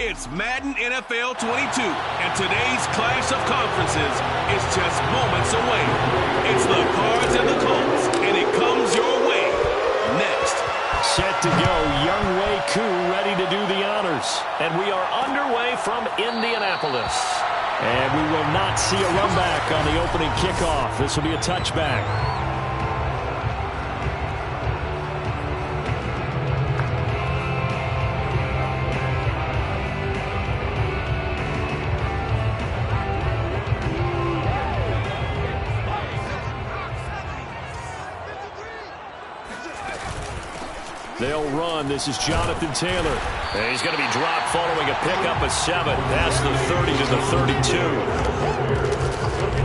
It's Madden NFL 22, and today's clash of conferences is just moments away. It's the Cards and the Colts, and it comes your way next. Set to go, Younghoe Koo ready to do the honors. And we are underway from Indianapolis. And we will not see a run back on the opening kickoff. This will be a touchback. They'll run. This is Jonathan Taylor. And he's going to be dropped following a pickup of 7. Past the 30 to the 32.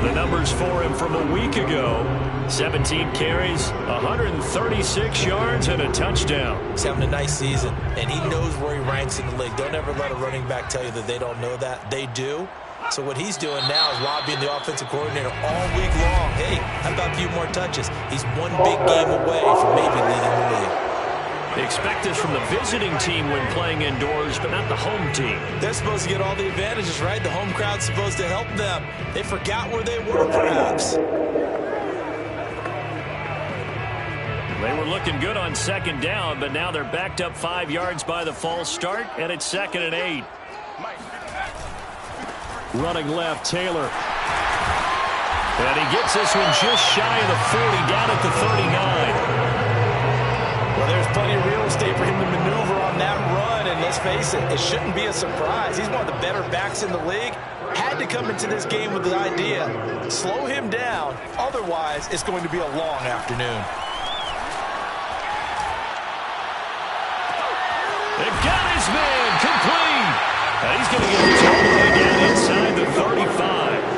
The numbers for him from a week ago. 17 carries, 136 yards, and a touchdown. He's having a nice season, and he knows where he ranks in the league. Don't ever let a running back tell you that they don't know that. They do. So what he's doing now is lobbying the offensive coordinator all week long. Hey, how about a few more touches? He's one big game away from maybe leading the league. They expect this from the visiting team when playing indoors, but not the home team. They're supposed to get all the advantages, right? The home crowd's supposed to help them. They forgot where they were, perhaps. They were looking good on second down, but now they're backed up 5 yards by the false start, and it's 2nd and 8. Running left, Taylor. And he gets this one just shy of the 40, down at the 39. Well, there's plenty of real estate for him to maneuver on that run, and let's face it, it shouldn't be a surprise. He's one of the better backs in the league. Had to come into this game with the idea, slow him down, otherwise it's going to be a long afternoon. They got his man, complete. And he's going to get the total again inside the 35.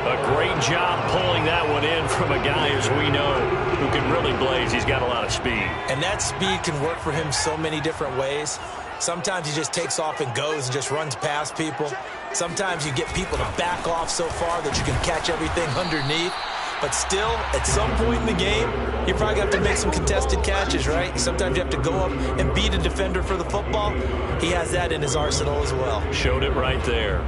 A great job pulling that one in from a guy, as we know, who can really blaze. He's got a lot of speed. And that speed can work for him so many different ways. Sometimes he just takes off and goes and just runs past people. Sometimes you get people to back off so far that you can catch everything underneath. But still, at some point in the game, you probably have to make some contested catches, right? Sometimes you have to go up and beat a defender for the football. He has that in his arsenal as well. Showed it right there.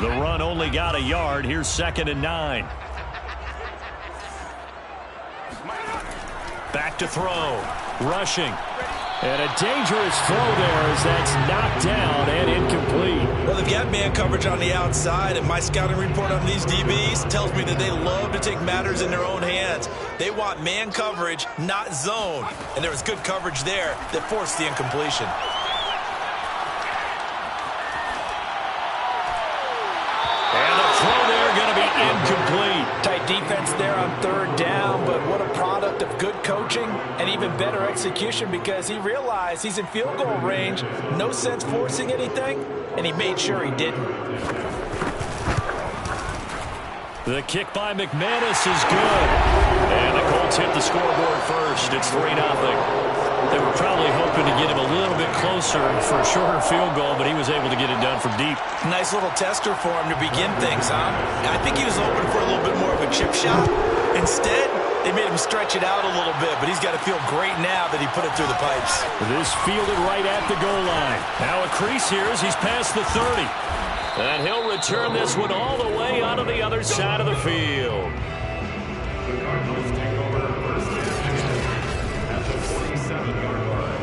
The run only got a yard. Here's 2nd and 9. Back to throw. Rushing. And a dangerous throw there as that's knocked down and incomplete. Well, they've got man coverage on the outside, and my scouting report on these DBs tells me that they love to take matters in their own hands. They want man coverage, not zone. And there was good coverage there that forced the incompletion. Incomplete. Tight defense there on 3rd down, but what a product of good coaching and even better execution, because he realized he's in field goal range. No sense forcing anything, and he made sure he didn't. The kick by McManus is good. And the Colts hit the scoreboard first. It's 3-0. They were probably hoping to get him a little bit closer for a shorter field goal, but he was able to get it done from deep. Nice little tester for him to begin things, huh? I think he was hoping for a little bit more of a chip shot. Instead, they made him stretch it out a little bit, but he's got to feel great now that he put it through the pipes. This fielded right at the goal line. Now a crease here as he's past the 30. And he'll return this one all the way onto the other side of the field. The Cardinals take over first and 10 at the 47-yard line.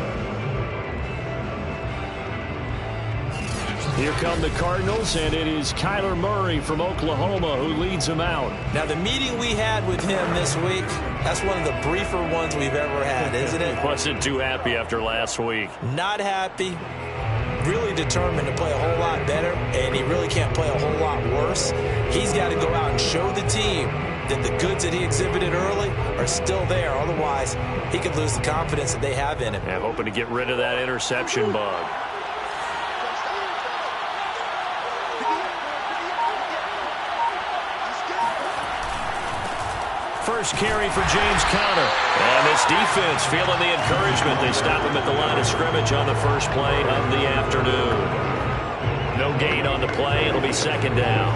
Here come the Cardinals, and it is Kyler Murray from Oklahoma who leads them out. Now, the meeting we had with him this week, that's one of the briefer ones we've ever had, isn't it? Wasn't too happy after last week. Not happy. Really determined to play a whole lot better, and he really can't play a whole lot worse. He's got to go out and show the team that the goods that he exhibited early are still there. Otherwise, he could lose the confidence that they have in him. Yeah, hoping to get rid of that interception bug. First carry for James Conner. And this defense feeling the encouragement. They stop him at the line of scrimmage on the first play of the afternoon. No gain on the play. It'll be 2nd down.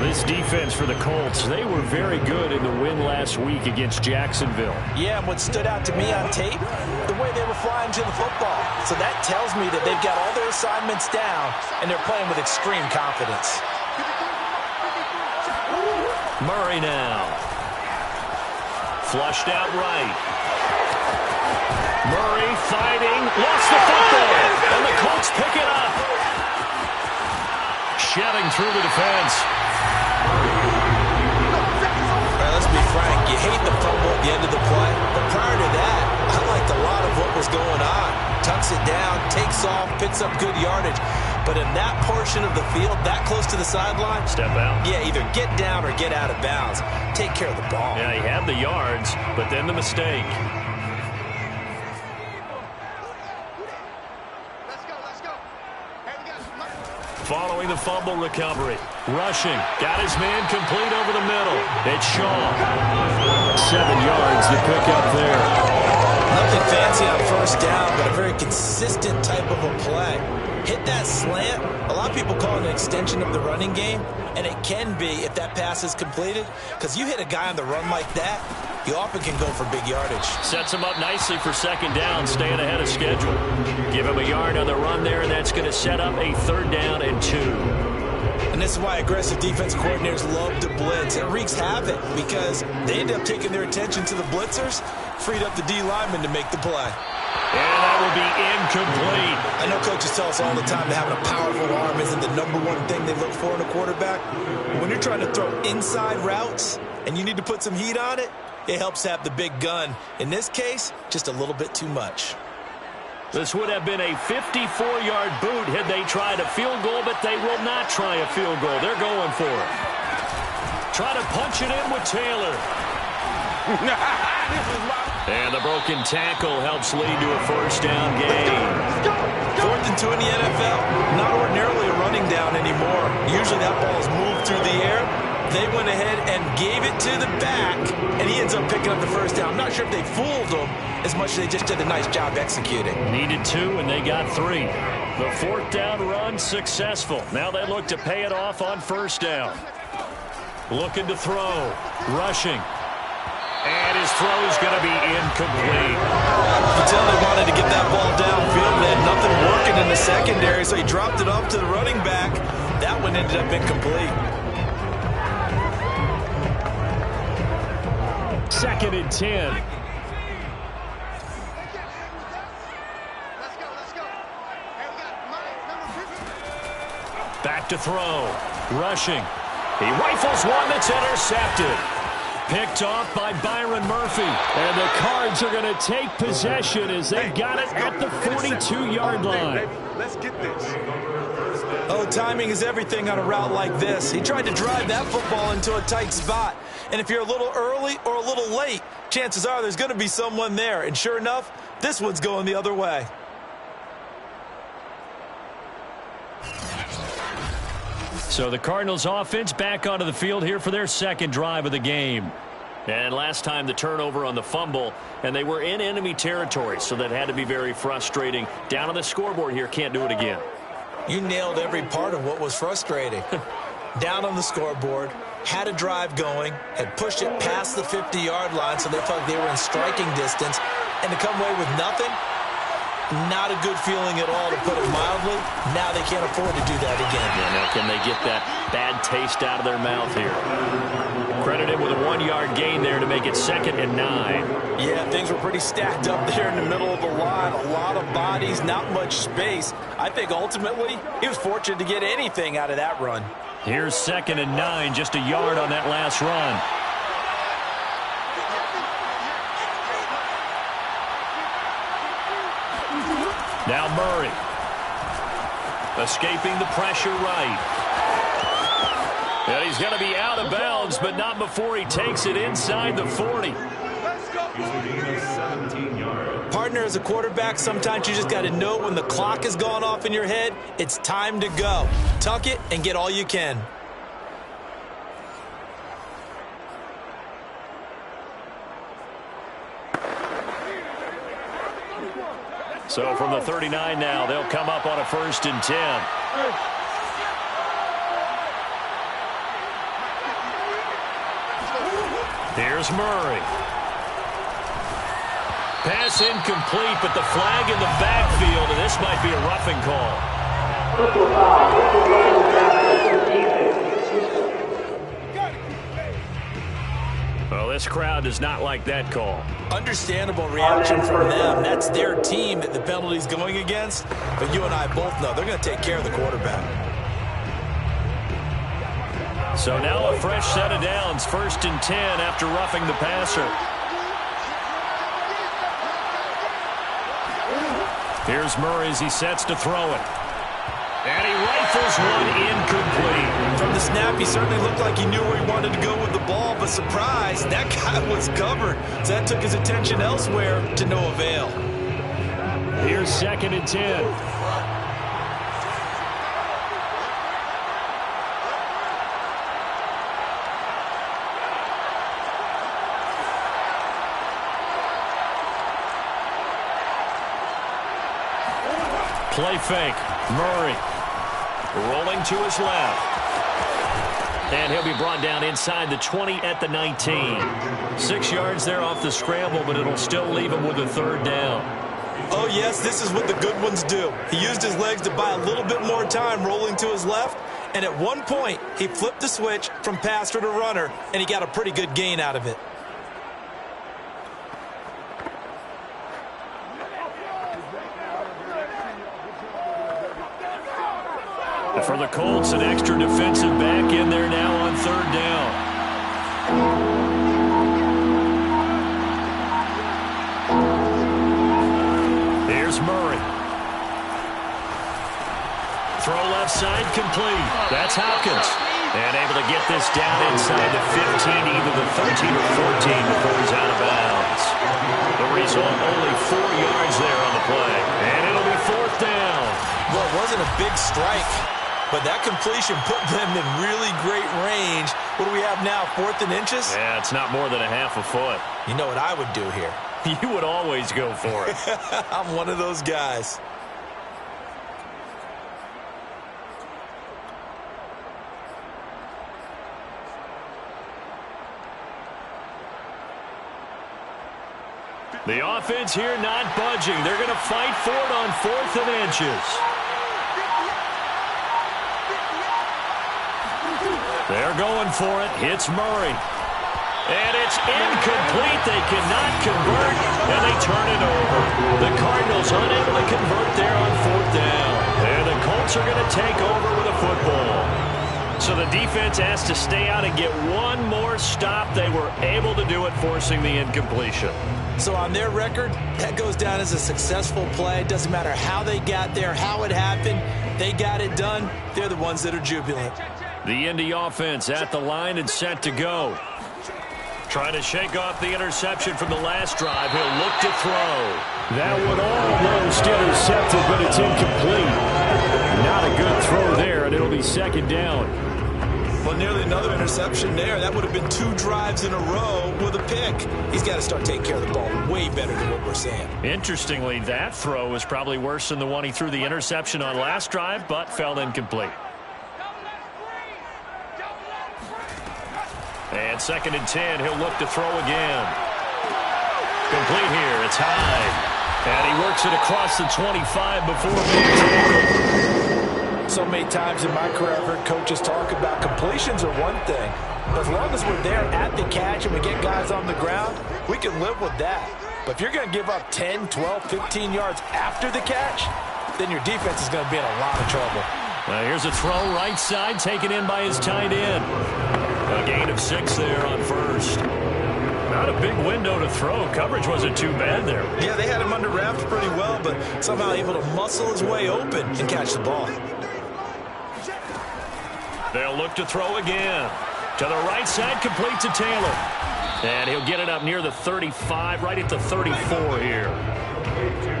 This defense for the Colts, they were very good in the win last week against Jacksonville. Yeah, and what stood out to me on tape, the way they were flying to the football. So that tells me that they've got all their assignments down, and they're playing with extreme confidence. Murray now. Flushed out right. Murray fighting, lost the football, and the Colts pick it up. Shedding through the defense. Let's be frank, you hate the fumble at the end of the play, but prior to that, I liked a lot of what was going on. Tucks it down, takes off, picks up good yardage. But in that portion of the field, that close to the sideline, step out. Yeah, either get down or get out of bounds. Take care of the ball. Yeah, he had the yards, but then the mistake. Following the fumble recovery. Rushing. Got his man complete over the middle. It's Shaw. 7 yards to pick up there. Nothing fancy on first down, but a very consistent type of a play. Hit that slant. A lot of people call it an extension of the running game, and it can be if that pass is completed, because you hit a guy on the run like that, you often can go for big yardage. Sets him up nicely for second down, staying ahead of schedule. Give him a yard on the run there, and that's going to set up a 3rd down and 2. And this is why aggressive defense coordinators love to blitz. It wreaks havoc because they end up taking their attention to the blitzers, freed up the D lineman to make the play. And that will be incomplete. I know coaches tell us all the time that having a powerful arm isn't the #1 thing they look for in a quarterback. When you're trying to throw inside routes and you need to put some heat on it, it helps have the big gun. In this case, just a little bit too much. This would have been a 54-yard boot had they tried a field goal, but they will not try a field goal. They're going for it. Try to punch it in with Taylor. And the broken tackle helps lead to a 1st down gain. 4th and 2 in the NFL, not ordinarily a running down anymore. Usually that ball is moved through the air. They went ahead and gave it to the back, and he ends up picking up the 1st down. I'm not sure if they fooled him as much as they just did a nice job executing. Needed 2, and they got 3. The 4th down run successful. Now they look to pay it off on 1st down. Looking to throw. Rushing. And his throw is going to be incomplete. You can tell they wanted to get that ball downfield, but had nothing working in the secondary, so he dropped it off to the running back. That one ended up incomplete. 2nd and 10. Back to throw. Rushing. He rifles one that's intercepted. Picked off by Byron Murphy. And the Cards are going to take possession as they've got it at the 42-yard line. Let's get this. Oh, timing is everything on a route like this. He tried to drive that football into a tight spot. And if you're a little early or a little late, chances are there's going to be someone there. And sure enough, this one's going the other way. So the Cardinals offense back onto the field here for their 2nd drive of the game. And last time the turnover on the fumble, and they were in enemy territory, so that had to be very frustrating. Down on the scoreboard here, can't do it again. You nailed every part of what was frustrating. Down on the scoreboard, had a drive going, had pushed it past the 50-yard line, so they felt like they were in striking distance, and to come away with nothing, not a good feeling at all, to put it mildly. Now they can't afford to do that again. Yeah, now can they get that bad taste out of their mouth here? Credited with a 1-yard gain there to make it 2nd and 9. Yeah, things were pretty stacked up there in the middle of the line. A lot of bodies, not much space. I think ultimately he was fortunate to get anything out of that run. Here's 2nd and 9, just a yard on that last run. Now Murray. Escaping the pressure right. And he's going to be out of bounds, but not before he takes it inside the 40. Partner, as a quarterback, sometimes you just got to know when the clock has gone off in your head, it's time to go. Tuck it and get all you can. So from the 39 now, they'll come up on a 1st and 10. Here's Murray. Pass incomplete, but the flag in the backfield, and this might be a roughing call. Well, this crowd does not like that call. Understandable reaction from them. That's their team that the penalty's going against. But you and I both know they're going to take care of the quarterback. So now a fresh set of downs, 1st and 10 after roughing the passer. Here's Murray as he sets to throw it. And he rifles one incomplete. From the snap, he certainly looked like he knew where he wanted to go with the ball, but surprise, that guy was covered. So that took his attention elsewhere to no avail. Here's 2nd and 10. Play fake. Murray rolling to his left. And he'll be brought down inside the 20 at the 19. 6 yards there off the scramble, but it'll still leave him with a 3rd down. Oh, yes, this is what the good ones do. He used his legs to buy a little bit more time rolling to his left, and at one point, he flipped the switch from passer to runner, and he got a pretty good gain out of it. For the Colts, an extra defensive back in there now on 3rd down. Here's Murray. Throw left side complete. That's Hopkins. And able to get this down inside the 15, either the 13 or 14 before he's out of bounds. The result, only 4 yards there on the play. And it'll be 4th down. Well, it wasn't a big strike, but that completion put them in really great range. What do we have now, 4th and inches? Yeah, it's not more than a half a foot. You know what I would do here? You would always go for it. I'm one of those guys. The offense here not budging. They're going to fight for it on 4th and inches. They're going for it. Hits Murray. And it's incomplete. They cannot convert, and they turn it over. The Cardinals unable to convert there on 4th down. And the Colts are going to take over with a football. So the defense has to stay out and get one more stop. They were able to do it, forcing the incompletion. So on their record, that goes down as a successful play. It doesn't matter how they got there, how it happened. They got it done. They're the ones that are jubilant. The Indy offense at the line and set to go. Trying to shake off the interception from the last drive. He'll look to throw. That one almost intercepted, but it's incomplete. Not a good throw there, and it'll be 2nd down. Well, nearly another interception there. That would have been 2 drives in a row with a pick. He's got to start taking care of the ball way better than what we're saying. Interestingly, that throw was probably worse than the one he threw the interception on last drive, but fell incomplete. And 2nd and 10, he'll look to throw again. Complete here, it's high. And he works it across the 25 before being tackled. So many times in my career, I've heard coaches talk about completions are one thing. But as long as we're there at the catch and we get guys on the ground, we can live with that. But if you're going to give up 10, 12, 15 yards after the catch, then your defense is going to be in a lot of trouble. Here's a throw right side, taken in by his tight end. A gain of 6 there on 1st. Not a big window to throw. Coverage wasn't too bad there. Yeah, they had him under wraps pretty well, but somehow able to muscle his way open and catch the ball. They'll look to throw again. To the right side, complete to Taylor. And he'll get it up near the 35, right at the 34 here.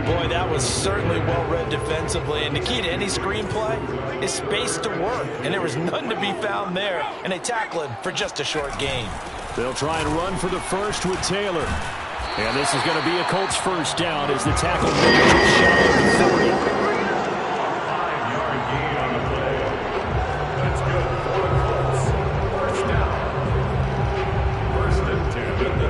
Boy, that was certainly well-read defensively. And the key to any screenplay is space to work. And there was none to be found there. And they tackle him for just a short gain. They'll try and run for the first with Taylor. And this is going to be a Colts 1st down as the tackle makes shy of the 40. 5-yard gain on the play. That's good for the Colts. 1st down. 1st and 10.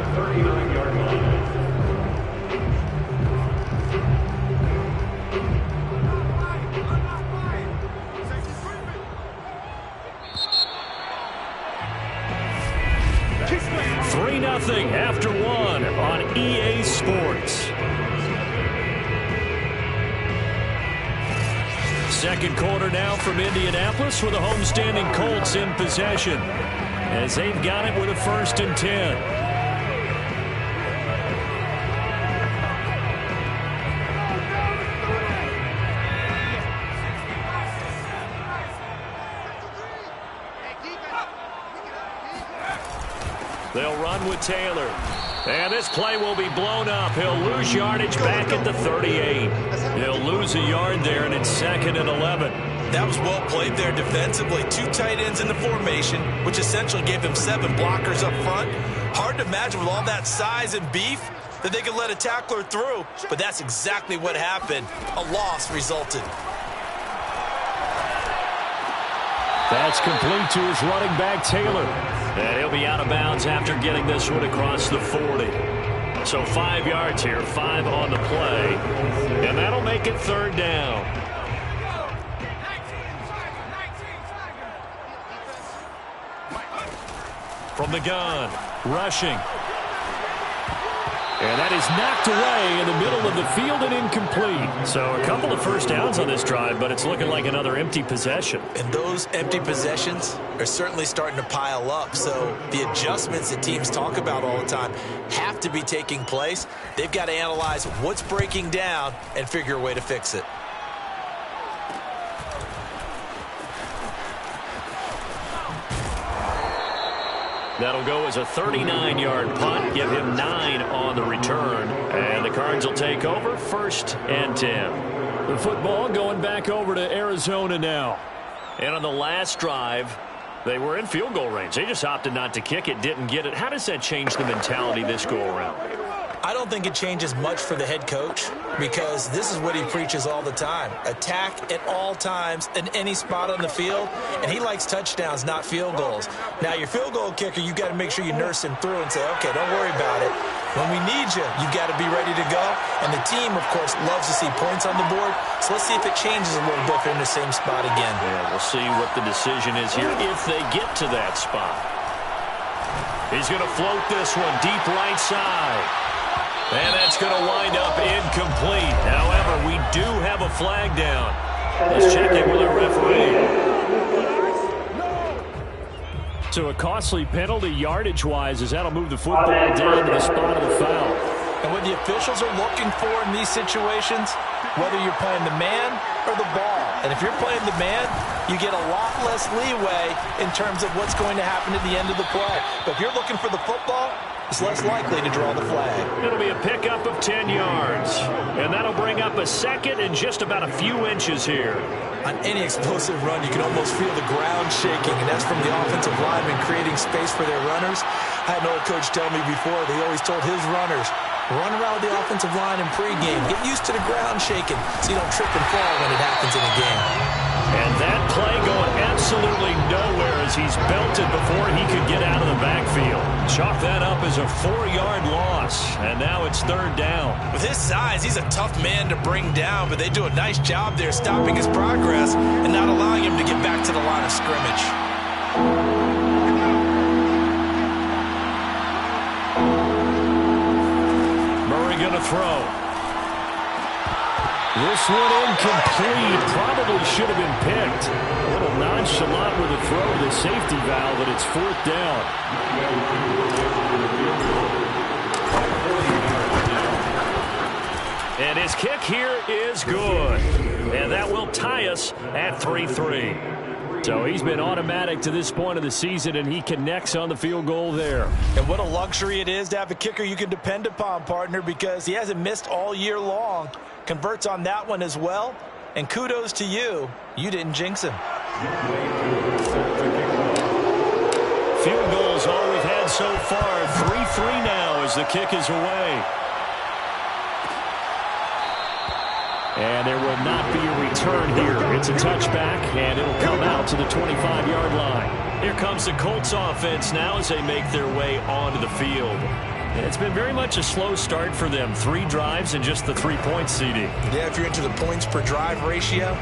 second quarter now from Indianapolis with the homestanding Colts in possession as they've got it with a 1st and 10. They'll run with Taylor. And this play will be blown up. He'll lose yardage back at the 38. He'll lose a yard there, and it's 2nd and 11. That was well played there defensively. 2 tight ends in the formation, which essentially gave him 7 blockers up front. Hard to imagine with all that size and beef that they could let a tackler through, but that's exactly what happened. A loss resulted. That's complete to his running back, Taylor. And he'll be out of bounds after getting this one across the 40. So 5 yards here, 5 on the play. And that'll make it 3rd down. From the gun, rushing. And that is knocked away in the middle of the field and incomplete. So a couple of first downs on this drive, but it's looking like another empty possession. And those empty possessions are certainly starting to pile up. So the adjustments that teams talk about all the time have to be taking place. They've got to analyze what's breaking down and figure a way to fix it. That'll go as a 39-yard punt. Give him 9 on the return. And the Cards will take over 1st and 10. The football going back over to Arizona now. And on the last drive, they were in field goal range. They just opted not to kick it, didn't get it. How does that change the mentality this go around? I don't think it changes much for the head coach because this is what he preaches all the time. Attack at all times in any spot on the field, and he likes touchdowns, not field goals. Now, your field goal kicker, you've got to make sure you nurse him through and say, okay, don't worry about it. When we need you, you've got to be ready to go. And the team, of course, loves to see points on the board. So let's see if it changes a little bit if they're in the same spot again. Yeah, we'll see what the decision is here if they get to that spot. He's going to float this one deep right side. And that's going to wind up incomplete. However, we do have a flag down. Let's check in with our referee. So a costly penalty yardage-wise as that'll move the football down to the spot of the foul. And what the officials are looking for in these situations, whether you're playing the man or the ball. And if you're playing the man, you get a lot less leeway in terms of what's going to happen at the end of the play. But if you're looking for the football, it's less likely to draw the flag. It'll be a pickup of 10 yards. And that'll bring up a 2nd and just about a few inches here. On any explosive run, you can almost feel the ground shaking, and that's from the offensive linemen creating space for their runners. I had an old coach tell me before, they always told his runners, run around the offensive line in pregame. Get used to the ground shaking so you don't trip and fall when it happens in a game. And that play going absolutely nowhere as he's belted before he could get out of the backfield. Chalk that up as a 4-yard loss, and now it's 3rd down. With his size, he's a tough man to bring down, but they do a nice job there stopping his progress and not allowing him to get back to the line of scrimmage. Murray going to throw. This one incomplete. Probably should have been picked. A little nonchalant with the throw to the safety valve, but it's 4th down. And his kick here is good. And that will tie us at 3-3. So he's been automatic to this point of the season, and he connects on the field goal there. And what a luxury it is to have a kicker you can depend upon, partner, because he hasn't missed all year long. Converts on that one as well. And kudos to you. You didn't jinx him. Field goals all we've had so far. 3-3 now as the kick is away. And there will not be a return here. It's a touchback, and it'll come out to the 25-yard line. Here comes the Colts offense now as they make their way onto the field. It's been very much a slow start for them. 3 drives and just the 3 points, CD. Yeah, if you're into the points per drive ratio,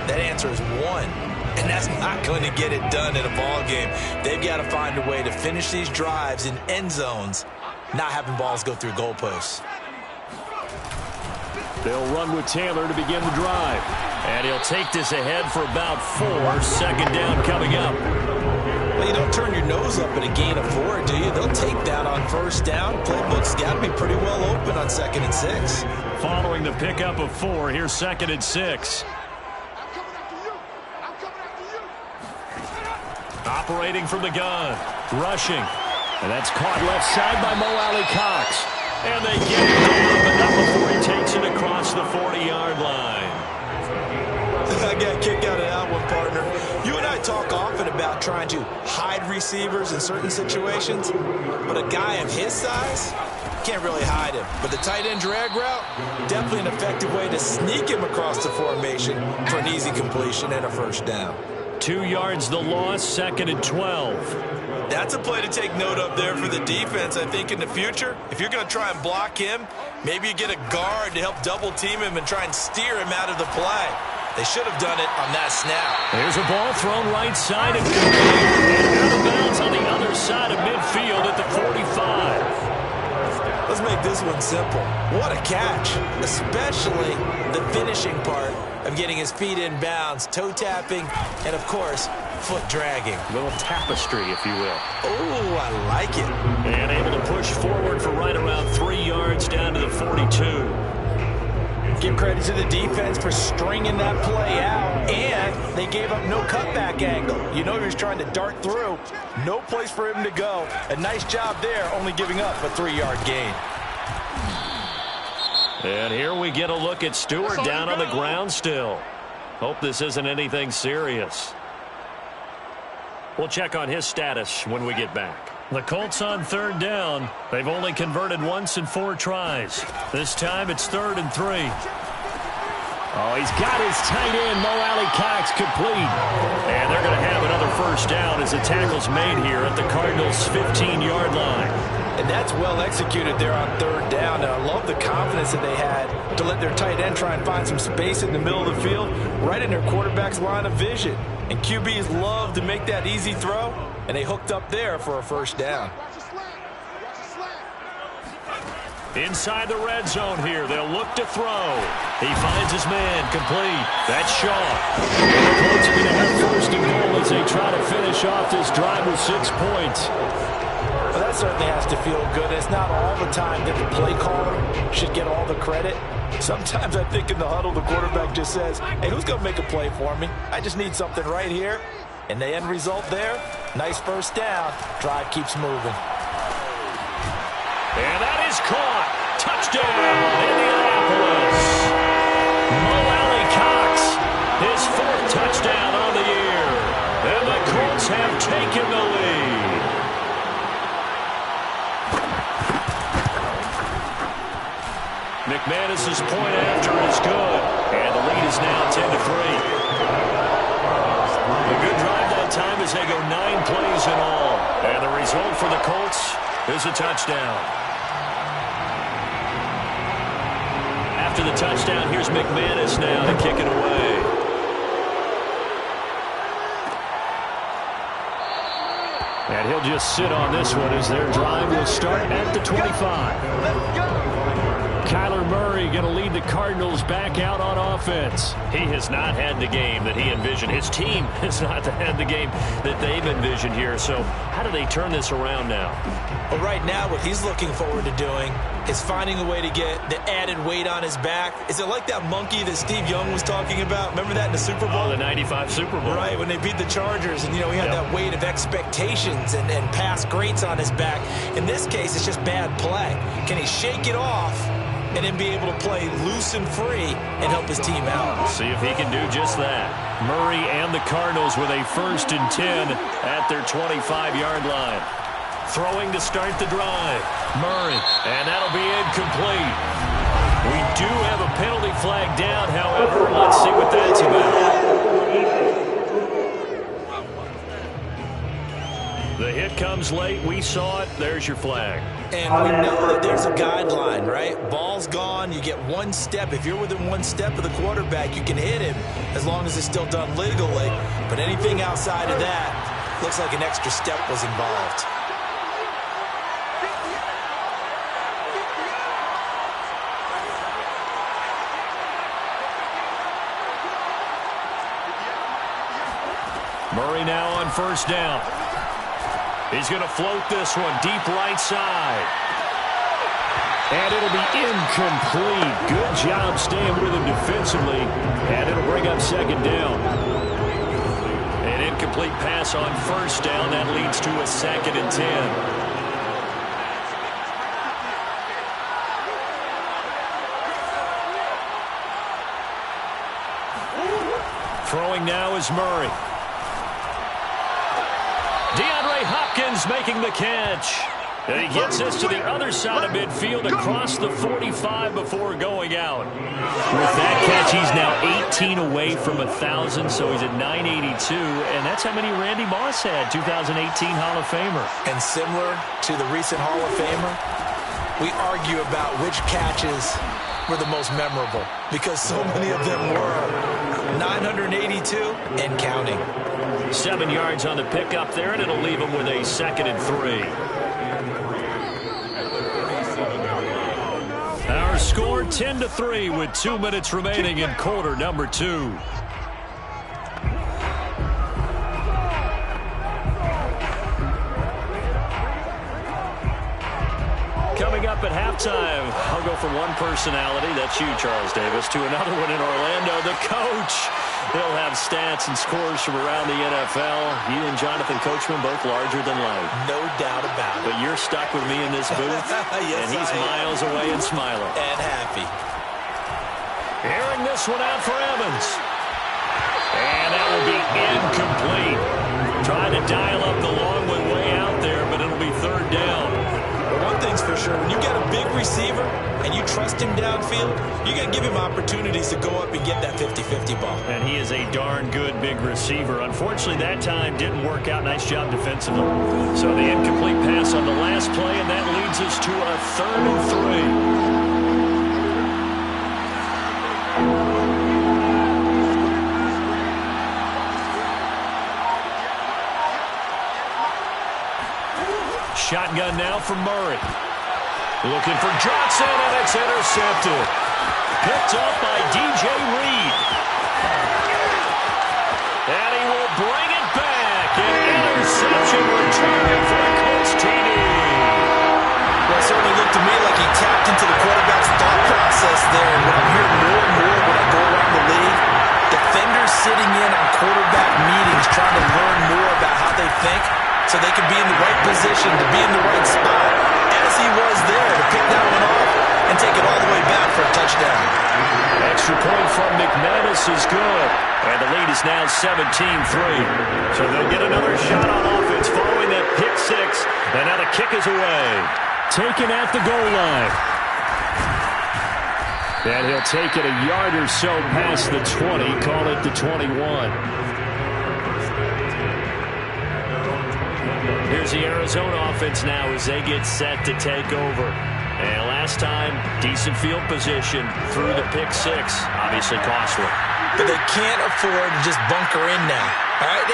that answer is 1. And that's not going to get it done in a ball game. They've got to find a way to finish these drives in end zones, not having balls go through goalposts. They'll run with Taylor to begin the drive. And he'll take this ahead for about 4. Second down coming up. Well, you don't turn your nose up at a gain of 4, do you? They'll take that on first down. Playbook's got to be pretty well open on 2nd and 6. Following the pickup of 4, here's 2nd and 6. Operating from the gun. Rushing. And that's caught left side by Mo Alley Cox. And they get it down, but not before he takes it across the 40-yard line. I got a kick out of that one, partner. You and I talk often about trying to hide receivers in certain situations, but a guy of his size can't really hide him. But the tight end drag route, definitely an effective way to sneak him across the formation for an easy completion and a first down. 2 yards the loss, 2nd and 12. That's a play to take note of there for the defense, I think, in the future. If you're going to try and block him, maybe you get a guard to help double-team him and try and steer him out of the play. They should have done it on that snap. There's a ball thrown right side and complete. And out of bounds on the other side of midfield at the 45. Let's make this one simple. What a catch, especially the finishing part of getting his feet in bounds, toe tapping, and, of course, foot dragging. A little tapestry, if you will. Oh, I like it. And able to push forward for right around 3 yards down to the 42. Give credit to the defense for stringing that play out, and they gave up no cutback angle. You know he was trying to dart through. No place for him to go. A nice job there, only giving up a 3-yard gain. And here we get a look at Stewart down on the ground still. Hope this isn't anything serious. We'll check on his status when we get back. The Colts on 3rd down. They've only converted once in 4 tries. This time it's 3rd and 3. Oh, he's got his tight end, Mo Alley Cox, complete. And they're going to have another first down as the tackle's made here at the Cardinals' 15-yard line. And that's well executed there on 3rd down. And I love the confidence that they had to let their tight end try and find some space in the middle of the field, right in their quarterback's line of vision. And QBs love to make that easy throw, and they hooked up there for a first down. Inside the red zone here, they'll look to throw. He finds his man, complete. That's Shaw. The Colts are going to have 1st and goal as they try to finish off this drive with 6 points. Well, that certainly has to feel good. It's not all the time that the play caller should get all the credit. Sometimes I think in the huddle, the quarterback just says, hey, who's going to make a play for me? I just need something right here. And the end result there, nice first down. Drive keeps moving. And that is caught. Touchdown, Indianapolis. Mo Alley Cox, his 4th touchdown on the year. And the Colts have taken the lead. McManus's point after is good. And the lead is now 10-3. A good drive that time as they go 9 plays in all. And the result for the Colts is a touchdown. After the touchdown, here's McManus now to kick it away. And he'll just sit on this one as their drive will start at the 25. Kyler Murray going to lead the Cardinals back out on offense. He has not had the game that he envisioned. His team has not had the game that they've envisioned here. So how do they turn this around now? Well, right now, what he's looking forward to doing is finding a way to get the added weight on his back. Is it like that monkey that Steve Young was talking about? Remember that in the Super Bowl? Oh, the 95 Super Bowl. Right, when they beat the Chargers. And, you know, he had that weight of expectations and past greats on his back. In this case, it's just bad play. Can he shake it off and then be able to play loose and free and help his team out? See if he can do just that. Murray and the Cardinals with a 1st and 10 at their 25-yard line. Throwing to start the drive. Murray, and that'll be incomplete. We do have a penalty flag down, however. Let's see what that's about. The hit comes late. We saw it. There's your flag. And we know that there's a guideline, right? Ball's gone. You get 1 step. If you're within 1 step of the quarterback, you can hit him as long as it's still done legally. But anything outside of that looks like an extra step was involved. Murray now on first down. He's going to float this one deep right side. And it'll be incomplete. Good job staying with him defensively. And it'll bring up second down. An incomplete pass on first down. That leads to a 2nd and 10. Throwing now is Murray. DeAndre Hopkins making the catch. And he gets this to the other side of midfield across the 45 before going out. With that catch, he's now 18 away from 1,000, so he's at 982. And that's how many Randy Moss had, 2018 Hall of Famer. And similar to the recent Hall of Famer, we argue about which catches were the most memorable because so many of them were. 982 and counting. 7 yards on the pickup there, and it'll leave him with a 2nd and 3. Our score 10-3 with 2 minutes remaining in quarter number 2. Coming up at halftime, I'll go from one personality, that's you, Charles Davis, to another one in Orlando, the coach. He'll have stats and scores from around the NFL. You and Jonathan Coachman both larger than life. No doubt about it. But you're stuck with me in this booth, yes, and he's miles away and smiling. And happy. Airing this one out for Evans. And that will be incomplete. Trying to dial up the long way out there, but it'll be 3rd down. One thing's for sure, when you get a big receiver and you trust him downfield, you're going to give him opportunities to go up and get that 50-50 ball. And he is a darn good big receiver. Unfortunately, that time didn't work out. Nice job defensively. So the incomplete pass on the last play, and that leads us to a 3rd and 3. Shotgun now from Murray. Looking for Johnson, and it's intercepted. Picked up by DJ Reed. And he will bring it back. An interception return for the Colts TD. Well, it certainly looked to me like he tapped into the quarterback's thought process there. And what I'm hearing more and more when I go around the league, defenders sitting in on quarterback meetings trying to learn more about how they think, so they can be in the right position to be in the right spot, as he was there to pick that one off and take it all the way back for a touchdown. Extra point from McManus is good. And the lead is now 17-3. So they'll get another shot on offense following that pick 6. And now the kick is away. Taken at the goal line. And he'll take it a yard or so past the 20. Call it the 21. Here's the Arizona offense now as they get set to take over. And last time, decent field position through the pick 6. Obviously costly. But they can't afford to just bunker in now. All right?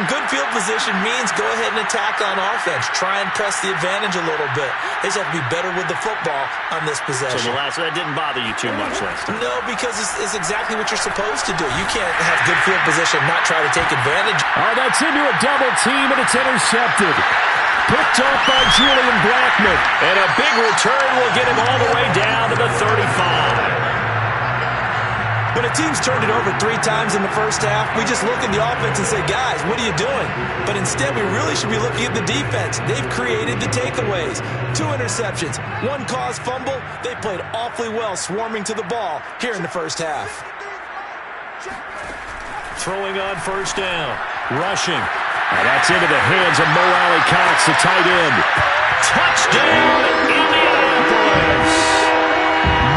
Good field position means go ahead and attack on offense. Try and press the advantage a little bit. They just have to be better with the football on this possession. So that didn't bother you too much last time? No, because it's exactly what you're supposed to do. You can't have good field position and not try to take advantage. Oh, that's into a double team, and it's intercepted. Picked off by Julian Blackmon. And a big return will get him all the way down to the 35. When a team's turned it over 3 times in the first half, we just look at the offense and say, guys, what are you doing? But instead, we really should be looking at the defense. They've created the takeaways. 2 interceptions, 1 caused fumble. They played awfully well swarming to the ball here in the first half. Throwing on first down. Rushing. And that's into the hands of Mo Alley-Cox, the tight end. Touchdown, Indianapolis.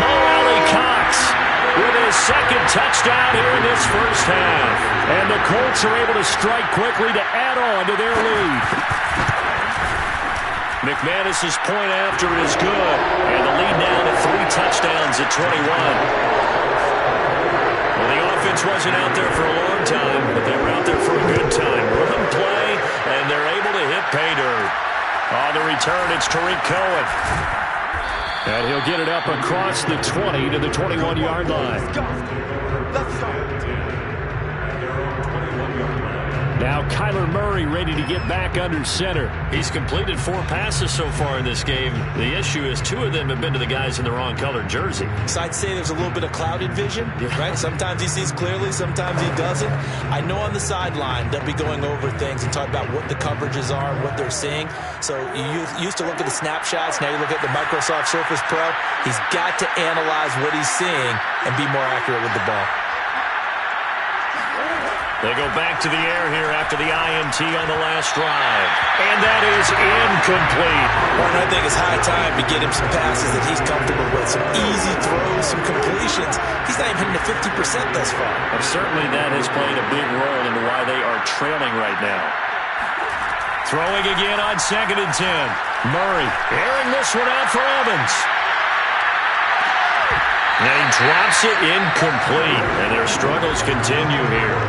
Mo Alley-Cox with his 2nd touchdown here in this first half. And the Colts are able to strike quickly to add on to their lead. McManus's point after is good. And the lead now to 3 touchdowns at 21. Well, the offense wasn't out there for a long time, but they were out there for a good time. Run play, and they're able to hit pay dirt. On the return, it's Tariq Cohen. And he'll get it up across the 20 to the 21-yard line. Let's go. Now Kyler Murray ready to get back under center. He's completed 4 passes so far in this game. The issue is 2 of them have been to the guys in the wrong colored jersey. So I'd say there's a little bit of clouded vision, right? Sometimes he sees clearly, sometimes he doesn't. I know on the sideline they'll be going over things and talk about what the coverages are and what they're seeing. So you used to look at the snapshots. Now you look at the Microsoft Surface Pro. He's got to analyze what he's seeing and be more accurate with the ball. They go back to the air here after the INT on the last drive. And that is incomplete. Well, I think it's high time to get him some passes that he's comfortable with. Some easy throws, some completions. He's not even hitting the 50% thus far. Well, certainly that has played a big role into why they are trailing right now. Throwing again on 2nd and 10. Murray airing this one out for Evans. And he drops it incomplete. And their struggles continue here.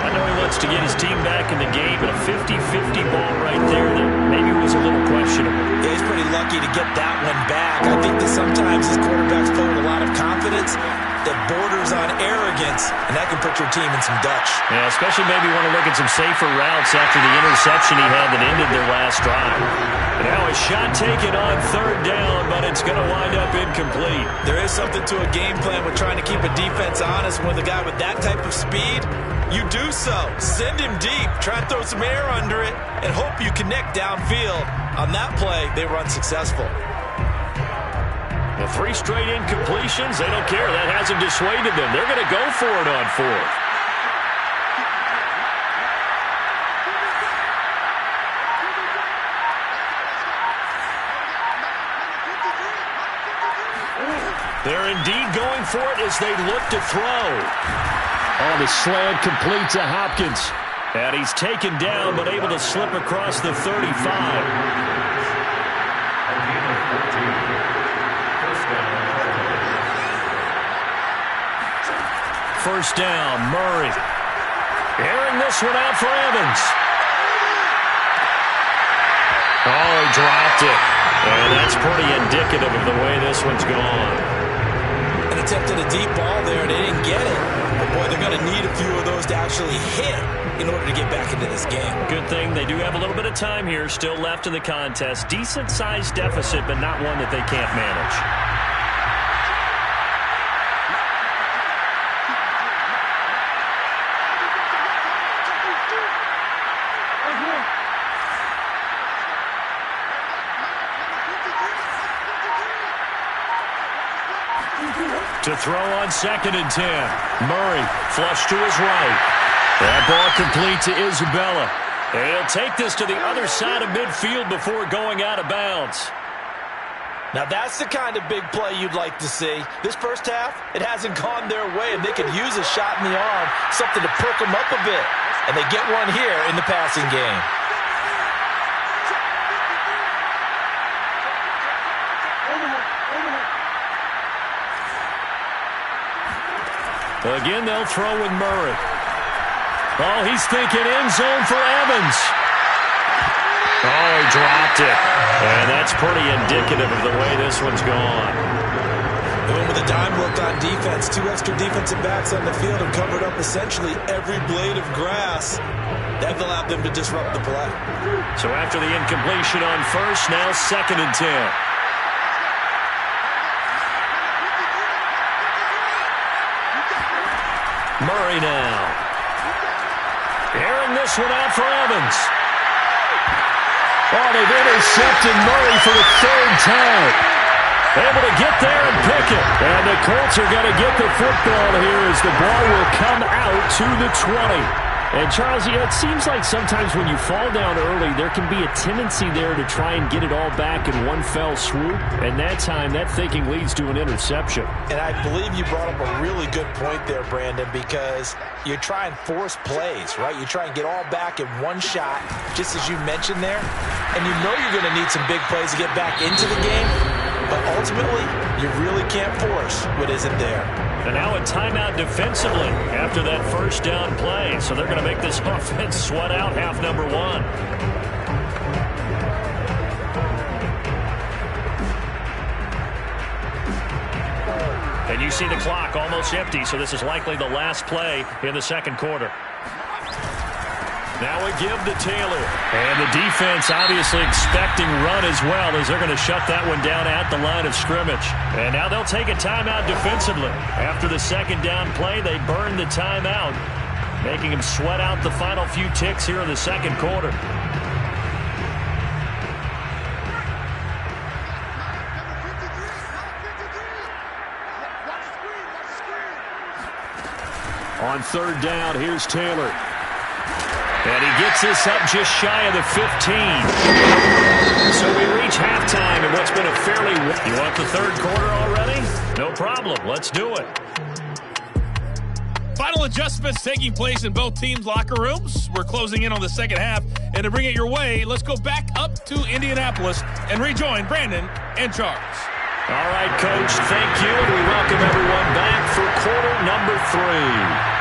I know he wants to get his team back in the game, but a 50-50 ball right there that maybe was a little questionable. Yeah, he's pretty lucky to get that one back. I think that sometimes his quarterbacks play with a lot of confidence that borders on arrogance, and that can put your team in some Dutch. Yeah, especially maybe want to look at some safer routes after the interception he had that ended their last drive. And now a shot taken on 3rd down, but it's going to wind up incomplete. There is something to a game plan with trying to keep a defense honest. With a guy with that type of speed, you do so. Send him deep. Try and throw some air under it and hope you connect downfield. On that play, they were unsuccessful. The 3 straight incompletions, they don't care. That hasn't dissuaded them. They're going to go for it on 4th. They're indeed going for it as they look to throw. On the slant, complete to Hopkins. And he's taken down, but able to slip across the 35. First down, Murray. Airing this one out for Evans. Oh, he dropped it. And that's pretty indicative of the way this one's gone. And attempted a deep ball there, and they didn't get it. But, boy, they're going to need a few of those to actually hit in order to get back into this game. Good thing they do have a little bit of time here still left in the contest. Decent-sized deficit, but not one that they can't manage. To throw on 2nd and 10. Murray flush to his right. That ball complete to Isabella. And he'll take this to the other side of midfield before going out of bounds. Now that's the kind of big play you'd like to see. This first half, it hasn't gone their way, and they could use a shot in the arm, something to perk them up a bit. And they get one here in the passing game. Again, they'll throw with Murray. Oh, he's thinking end zone for Evans. Oh, he dropped it. And that's pretty indicative of the way this one's gone. Going with a dime look on defense. 2 extra defensive backs on the field have covered up essentially every blade of grass. That allowed them to disrupt the play. So after the incompletion on 1st, now 2nd and 10. Murray now. Airing this one out for Evans. Oh, they've intercepted Murray for the 3rd time. Able to get there and pick it. And the Colts are going to get the football here as the ball will come out to the 20. And, Charles, it seems like sometimes when you fall down early, there can be a tendency there to try and get it all back in one fell swoop. And that time, that thinking leads to an interception. And I believe you brought up a really good point there, Brandon, because you try and force plays, right? You try and get all back in one shot, just as you mentioned there. And you know you're going to need some big plays to get back into the game. But ultimately, you really can't force what isn't there. And now a timeout defensively after that first down play. So they're going to make this offense sweat out half number 1. And you see the clock almost empty, so this is likely the last play in the 2nd quarter. Now a give to Taylor. And the defense obviously expecting run as well, as they're going to shut that one down at the line of scrimmage. And now they'll take a timeout defensively. After the second down play, they burn the timeout, making him sweat out the final few ticks here in the second quarter. On third down, here's Taylor. And he gets this up just shy of the 15. So we reach halftime in what's been a fairly... You want the third quarter already? No problem. Let's do it. Final adjustments taking place in both teams' locker rooms. We're closing in on the second half. And to bring it your way, let's go back up to Indianapolis and rejoin Brandon and Charles. All right, Coach, thank you. And we welcome everyone back for quarter number 3.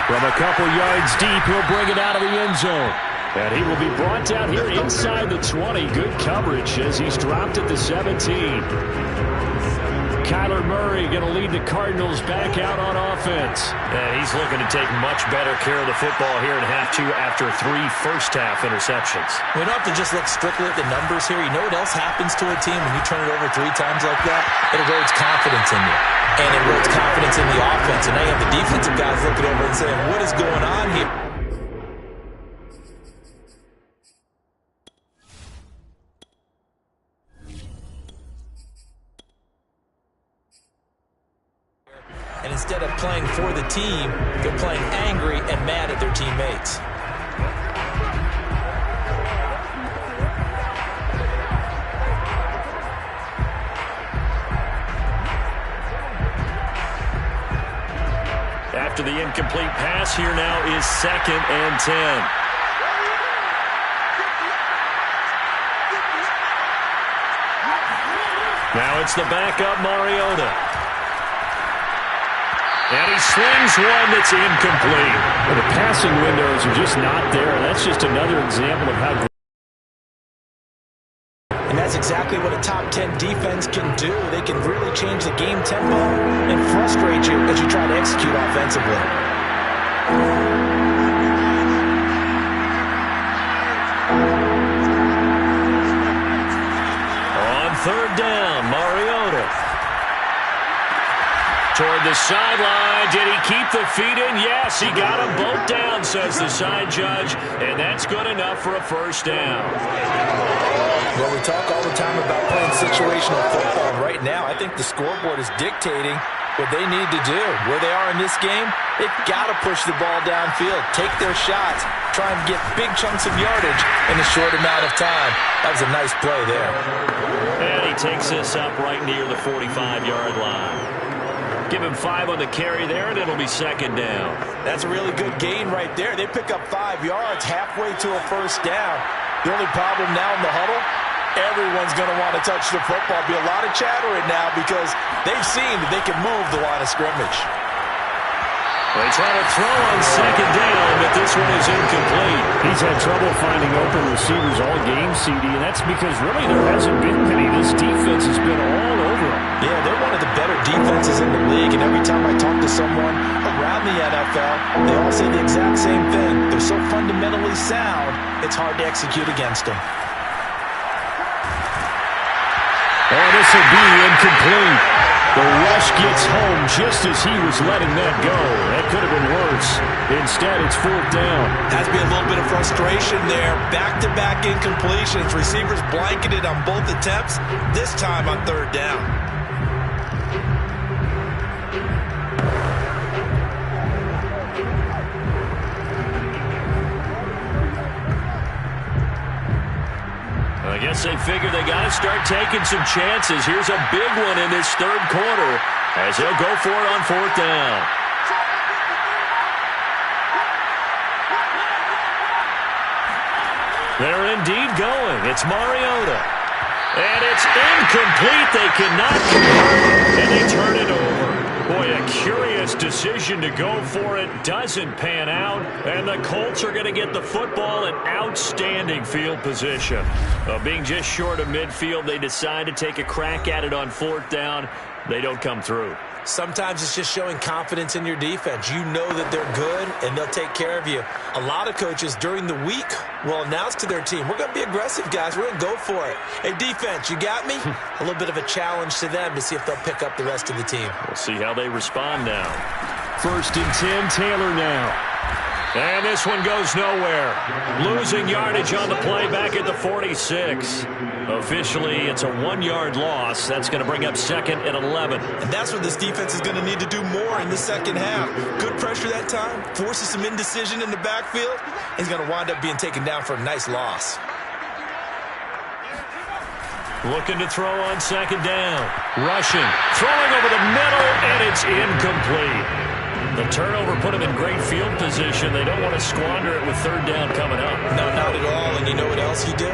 From a couple yards deep, he'll bring it out of the end zone. And he will be brought down here inside the 20. Good coverage as he's dropped at the 17. Kyler Murray going to lead the Cardinals back out on offense. And he's looking to take much better care of the football here in half 2 after 3 first-half interceptions. We don't have to just look strictly at the numbers here. You know what else happens to a team when you turn it over 3 times like that? It erodes confidence in you. And it erodes confidence in the offense. And now you have the defensive guys looking over and saying, what is going on here? And instead of playing for the team, they're playing angry and mad at their teammates. After the incomplete pass, here now is 2nd and 10. Now it's the backup Mariota. And he slings one that's incomplete. Well, the passing windows are just not there. That's just another example of how... And that's exactly what a top 10 defense can do. They can really change the game tempo and frustrate you as you try to execute offensively. On third down, Mariota. Toward the sideline. Did he keep the feet in? Yes, he got them both down, says the side judge. And that's good enough for a first down. Well, we talk all the time about playing situational football. Right now, I think the scoreboard is dictating what they need to do. Where they are in this game, they've got to push the ball downfield, take their shots, try and get big chunks of yardage in a short amount of time. That was a nice play there. And he takes this up right near the 45-yard line. Give him 5 on the carry there, and it'll be 2nd down. That's a really good gain right there. They pick up 5 yards halfway to a first down. The only problem now in the huddle, everyone's going to want to touch the football. Be a lot of chattering now because they've seen that they can move the line of scrimmage. They try to throw on 2nd down, but this one is incomplete. He's had trouble finding open receivers all game, CD, and that's because really there hasn't been many. This defense has been all over them. Yeah, they're one of the better defenses in the league, and every time I talk to someone around the NFL, they all say the exact same thing. They're so fundamentally sound, it's hard to execute against them. Oh, this will be incomplete. The rush gets home just as he was letting that go. That could have been worse. Instead, it's 4th down. Has to be a little bit of frustration there. Back-to-back incompletions. Receivers blanketed on both attempts, this time on 3rd down. I guess they figure they got to start taking some chances. Here's a big one in this 3rd quarter as they'll go for it on 4th down. They're indeed going. It's Mariota. And it's incomplete. They cannot convert, and they turn it over. Boy, a curious decision to go for it. Doesn't pan out, and the Colts are going to get the football in outstanding field position. Being just short of midfield, they decide to take a crack at it on 4th down. They don't come through. Sometimes it's just showing confidence in your defense. You know that they're good, and they'll take care of you. A lot of coaches during the week will announce to their team, we're going to be aggressive, guys. We're going to go for it. Hey, defense, you got me? A little bit of a challenge to them to see if they'll pick up the rest of the team. We'll see how they respond now. 1st and 10, Taylor now. And this one goes nowhere. Losing yardage on the play back at the 46. Officially, it's a 1-yard loss. That's going to bring up 2nd and 11. And that's what this defense is going to need to do more in the second half. Good pressure that time, forces some indecision in the backfield. He's going to wind up being taken down for a nice loss. Looking to throw on 2nd down. Rushing. Throwing over the middle, and it's incomplete. The turnover put them in great field position. They don't want to squander it with 3rd down coming up. No, not at all. And you know what else you do?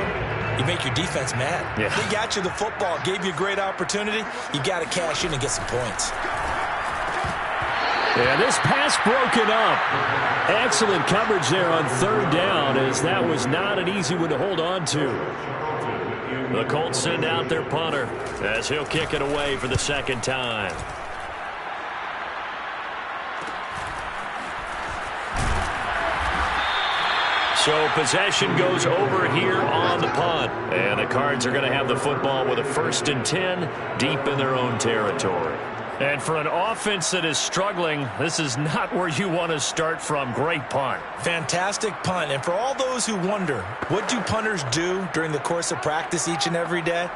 You make your defense mad. Yeah. They got you the football, gave you a great opportunity. You got to cash in and get some points. Yeah, this pass broken up. Excellent coverage there on 3rd down, as that was not an easy one to hold on to. The Colts send out their punter as he'll kick it away for the 2nd time. So possession goes over here on the punt. And the Cards are going to have the football with a 1st and 10 deep in their own territory. And for an offense that is struggling, this is not where you want to start from. Great punt. Fantastic punt. And for all those who wonder, what do punters do during the course of practice each and every day?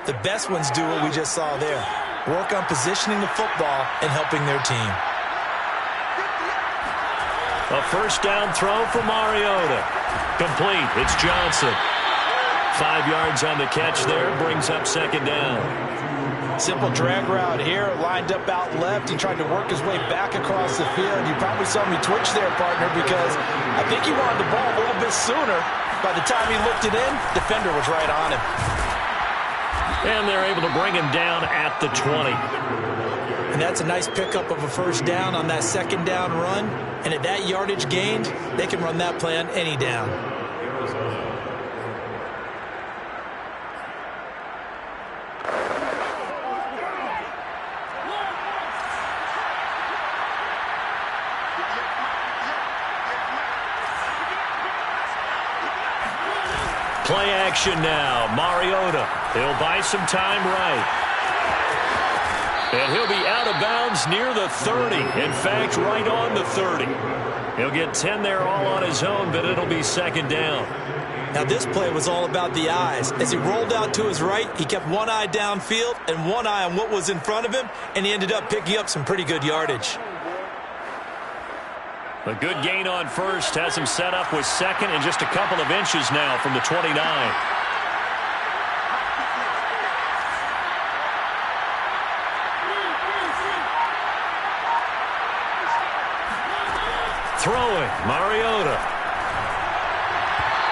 The best ones do what we just saw there. Work on positioning the football and helping their team. A 1st down throw for Mariota. Complete. It's Johnson. 5 yards on the catch there. Brings up 2nd down. Simple drag route here. Lined up out left. He tried to work his way back across the field. You probably saw me twitch there, partner, because I think he wanted the ball a little bit sooner. By the time he looked it in, defender was right on him. And they're able to bring him down at the 20. And that's a nice pickup of a 1st down on that 2nd down run. And at that yardage gained, they can run that play on any down. Play action now. Mariota. He'll buy some time right. And he'll be out of bounds near the 30. In fact, right on the 30. He'll get 10 there all on his own, but it'll be 2nd down. Now, this play was all about the eyes. As he rolled out to his right, he kept one eye downfield and one eye on what was in front of him, and he ended up picking up some pretty good yardage. A good gain on 1st has him set up with 2nd and just a couple of inches now from the 29. Throwing, Mariota.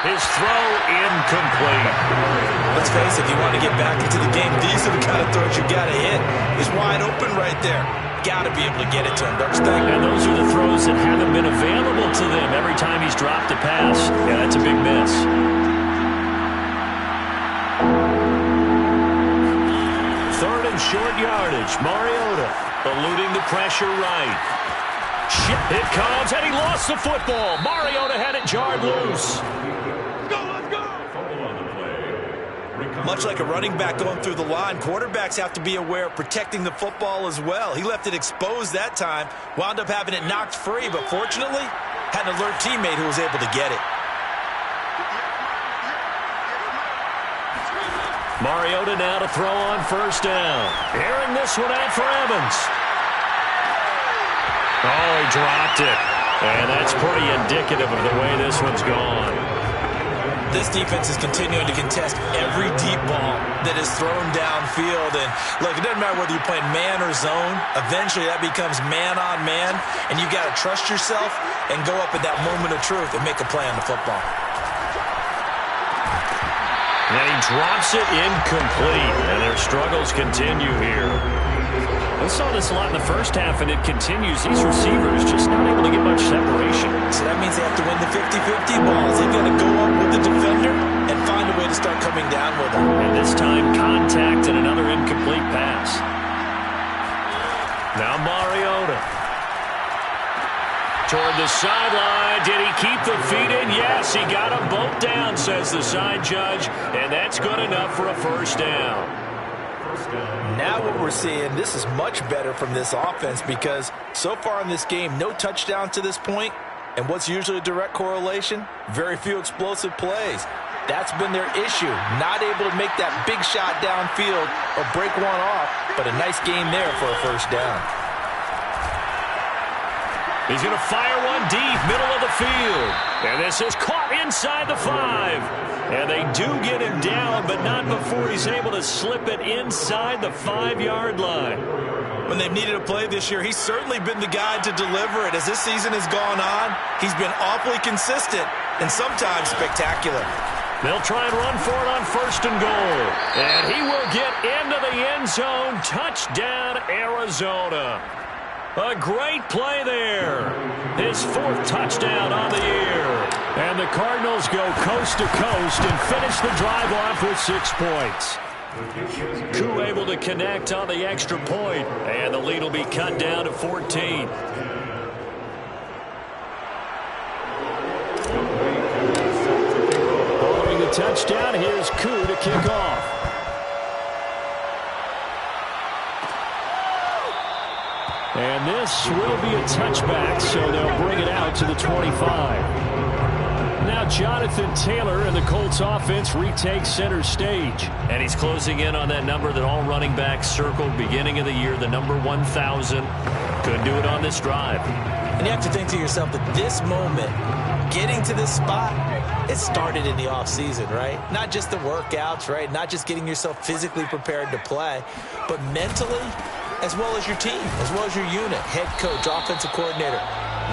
His throw incomplete. Let's face it, if you want to get back into the game, these are the kind of throws you got to hit. He's wide open right there. Got to be able to get it to him, don't you think? And those are the throws that haven't been available to them every time he's dropped a pass. Yeah, that's a big miss. Third and short yardage. Mariota eluding the pressure right. It comes, and he lost the football. Mariota had it jarred loose. Much like a running back going through the line, quarterbacks have to be aware of protecting the football as well. He left it exposed that time, wound up having it knocked free, but fortunately, had an alert teammate who was able to get it. Mariota now to throw on 1st down. Airing this one out for Evans. Oh, he dropped it. And that's pretty indicative of the way this one's gone. This defense is continuing to contest every deep ball that is thrown downfield. And look, it doesn't matter whether you're playing man or zone. Eventually, that becomes man on man. And you got to trust yourself and go up at that moment of truth and make a play on the football. And he drops it incomplete. And their struggles continue here. We saw this a lot in the first half, and it continues. These receivers just not able to get much separation. So that means they have to win the 50-50 balls. They've got to go up with the defender and find a way to start coming down with them. And this time, contact and another incomplete pass. Now sideline. Did he keep the feet in? Yes, he got them both down, says the side judge, and that's good enough for a first down. Now what we're seeing, this is much better from this offense because so far in this game, no touchdown to this point, and what's usually a direct correlation? Very few explosive plays. That's been their issue, not able to make that big shot downfield or break one off, but a nice game there for a first down. He's going to fire one deep, middle of the field. And this is caught inside the 5. And they do get him down, but not before he's able to slip it inside the 5-yard line. When they've needed a play this year, he's certainly been the guy to deliver it. As this season has gone on, he's been awfully consistent and sometimes spectacular. They'll try and run for it on 1st and goal. And he will get into the end zone. Touchdown, Arizona. A great play there. His 4th touchdown on the year. And the Cardinals go coast to coast and finish the drive off with 6 points. Koo able to connect on the extra point, and the lead will be cut down to 14. Following the touchdown, here's Koo to kick off. And this will be a touchback, so they'll bring it out to the 25. Now Jonathan Taylor and the Colts offense retake center stage. And he's closing in on that number that all running backs circled beginning of the year, the number 1,000. Couldn't do it on this drive. And you have to think to yourself that this moment, getting to this spot, it started in the offseason, right? Not just the workouts, right? Not just getting yourself physically prepared to play, but mentally, as well as your team, as well as your unit, head coach, offensive coordinator.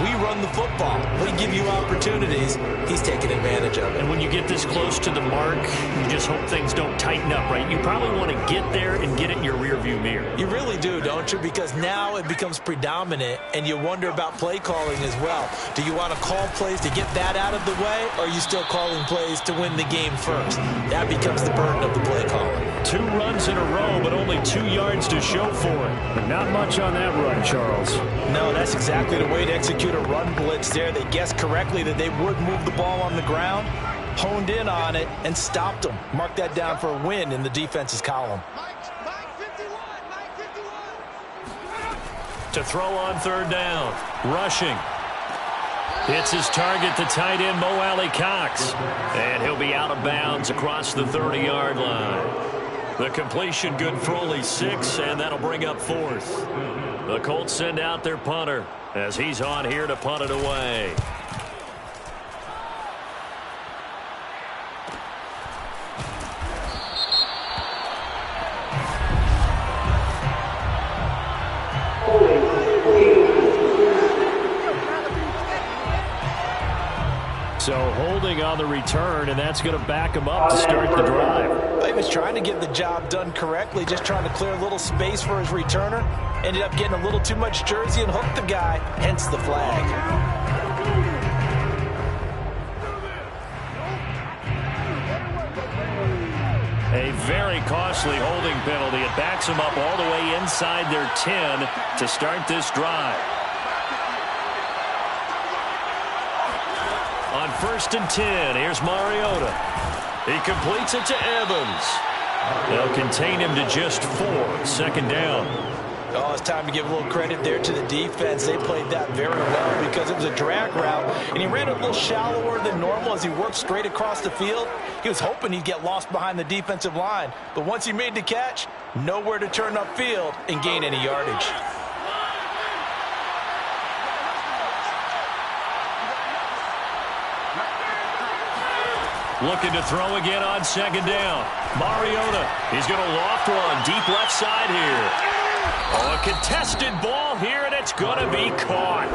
We run the football. We give you opportunities. He's taking advantage of it. And when you get this close to the mark, you just hope things don't tighten up, right? You probably want to get there and get it in your rearview mirror. You really do, don't you? Because now it becomes predominant, and you wonder about play calling as well. Do you want to call plays to get that out of the way, or are you still calling plays to win the game first? That becomes the burden of the play calling. 2 runs in a row, but only 2 yards to show for it. Not much on that run, Charles. No, that's exactly the way to execute a run blitz there. They guessed correctly that they would move the ball on the ground, honed in on it, and stopped them. Mark that down for a win in the defense's column. To throw on 3rd down. Rushing. Hits his target, the tight end, Mo Alley-Cox. And he'll be out of bounds across the 30-yard line. The completion good for only 6, and that'll bring up 4th. The Colts send out their punter as he's on here to punt it away. So holding on the return, and that's going to back him up to start the drive. He was trying to get the job done correctly, just trying to clear a little space for his returner. Ended up getting a little too much jersey and hooked the guy, hence the flag. A very costly holding penalty. It backs them up all the way inside their 10 to start this drive. On 1st and 10, here's Mariota. He completes it to Evans. They'll contain him to just 4. 2nd down. Oh, it's time to give a little credit there to the defense. They played that very well because it was a drag route, and he ran a little shallower than normal as he worked straight across the field. He was hoping he'd get lost behind the defensive line, but once he made the catch, nowhere to turn upfield and gain any yardage. Looking to throw again on 2nd down. Mariota, he's going to loft one deep left side here. Oh, a contested ball here, and it's going to be caught.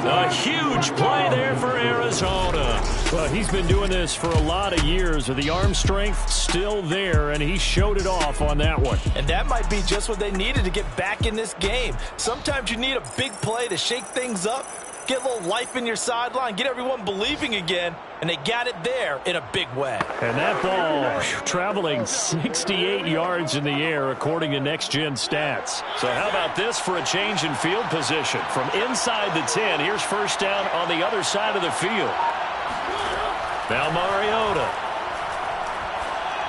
A huge play there for Arizona. Well, he's been doing this for a lot of years. The arm strength still there, and he showed it off on that one. And that might be just what they needed to get back in this game. Sometimes you need a big play to shake things up. get a little life in your sideline, get everyone believing again, and they got it there in a big way. And that ball traveling 68 yards in the air, according to Next Gen Stats. So how about this for a change in field position? From inside the 10, here's first down on the other side of the field. Now Mariota.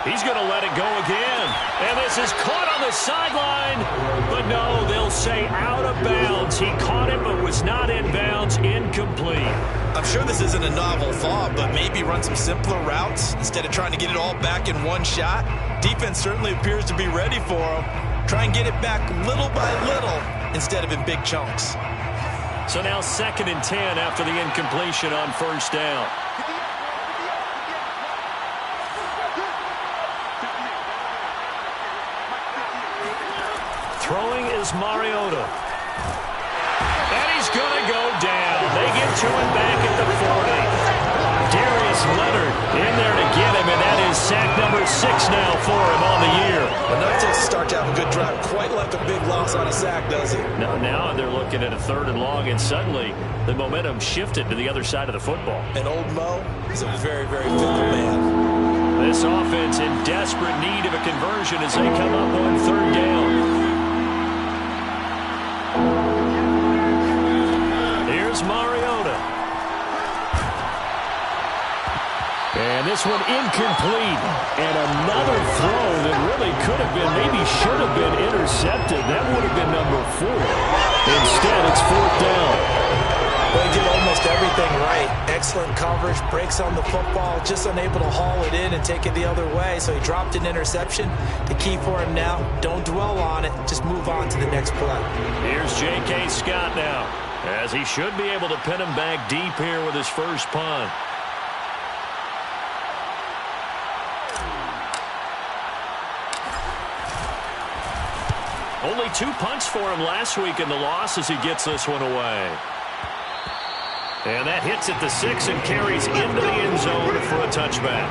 He's going to let it go again. And this is caught on the sideline. But no, they'll say out of bounds. He caught it but was not in bounds. Incomplete. I'm sure this isn't a novel thought, but maybe run some simpler routes instead of trying to get it all back in one shot. Defense certainly appears to be ready for him. Try and get it back little by little instead of in big chunks. So now 2nd and 10 after the incompletion on first down. Throwing is Mariota. And he's going to go down. They get to him back at the 40. Darius Leonard in there to get him, and that is sack number 6 now for him on the year. Enough to start to have a good drive. Quite like a big loss on a sack, does it? No, now they're looking at a 3rd and long, and suddenly the momentum shifted to the other side of the football. And old Mo is a very, very fickle man. This offense in desperate need of a conversion as they come up on 3rd down. Here's Mariota. And this one incomplete. And another throw that really could have been, maybe should have been intercepted. That would have been number 4. Instead, it's 4th down. Well, he did almost everything right. Excellent coverage, breaks on the football, just unable to haul it in and take it the other way. So he dropped an interception. The key for him now, don't dwell on it. Just move on to the next play. Here's J.K. Scott now, as he should be able to pin him back deep here with his first punt. Only 2 punts for him last week in the loss as he gets this one away. And that hits at the 6 and carries into the end zone for a touchback.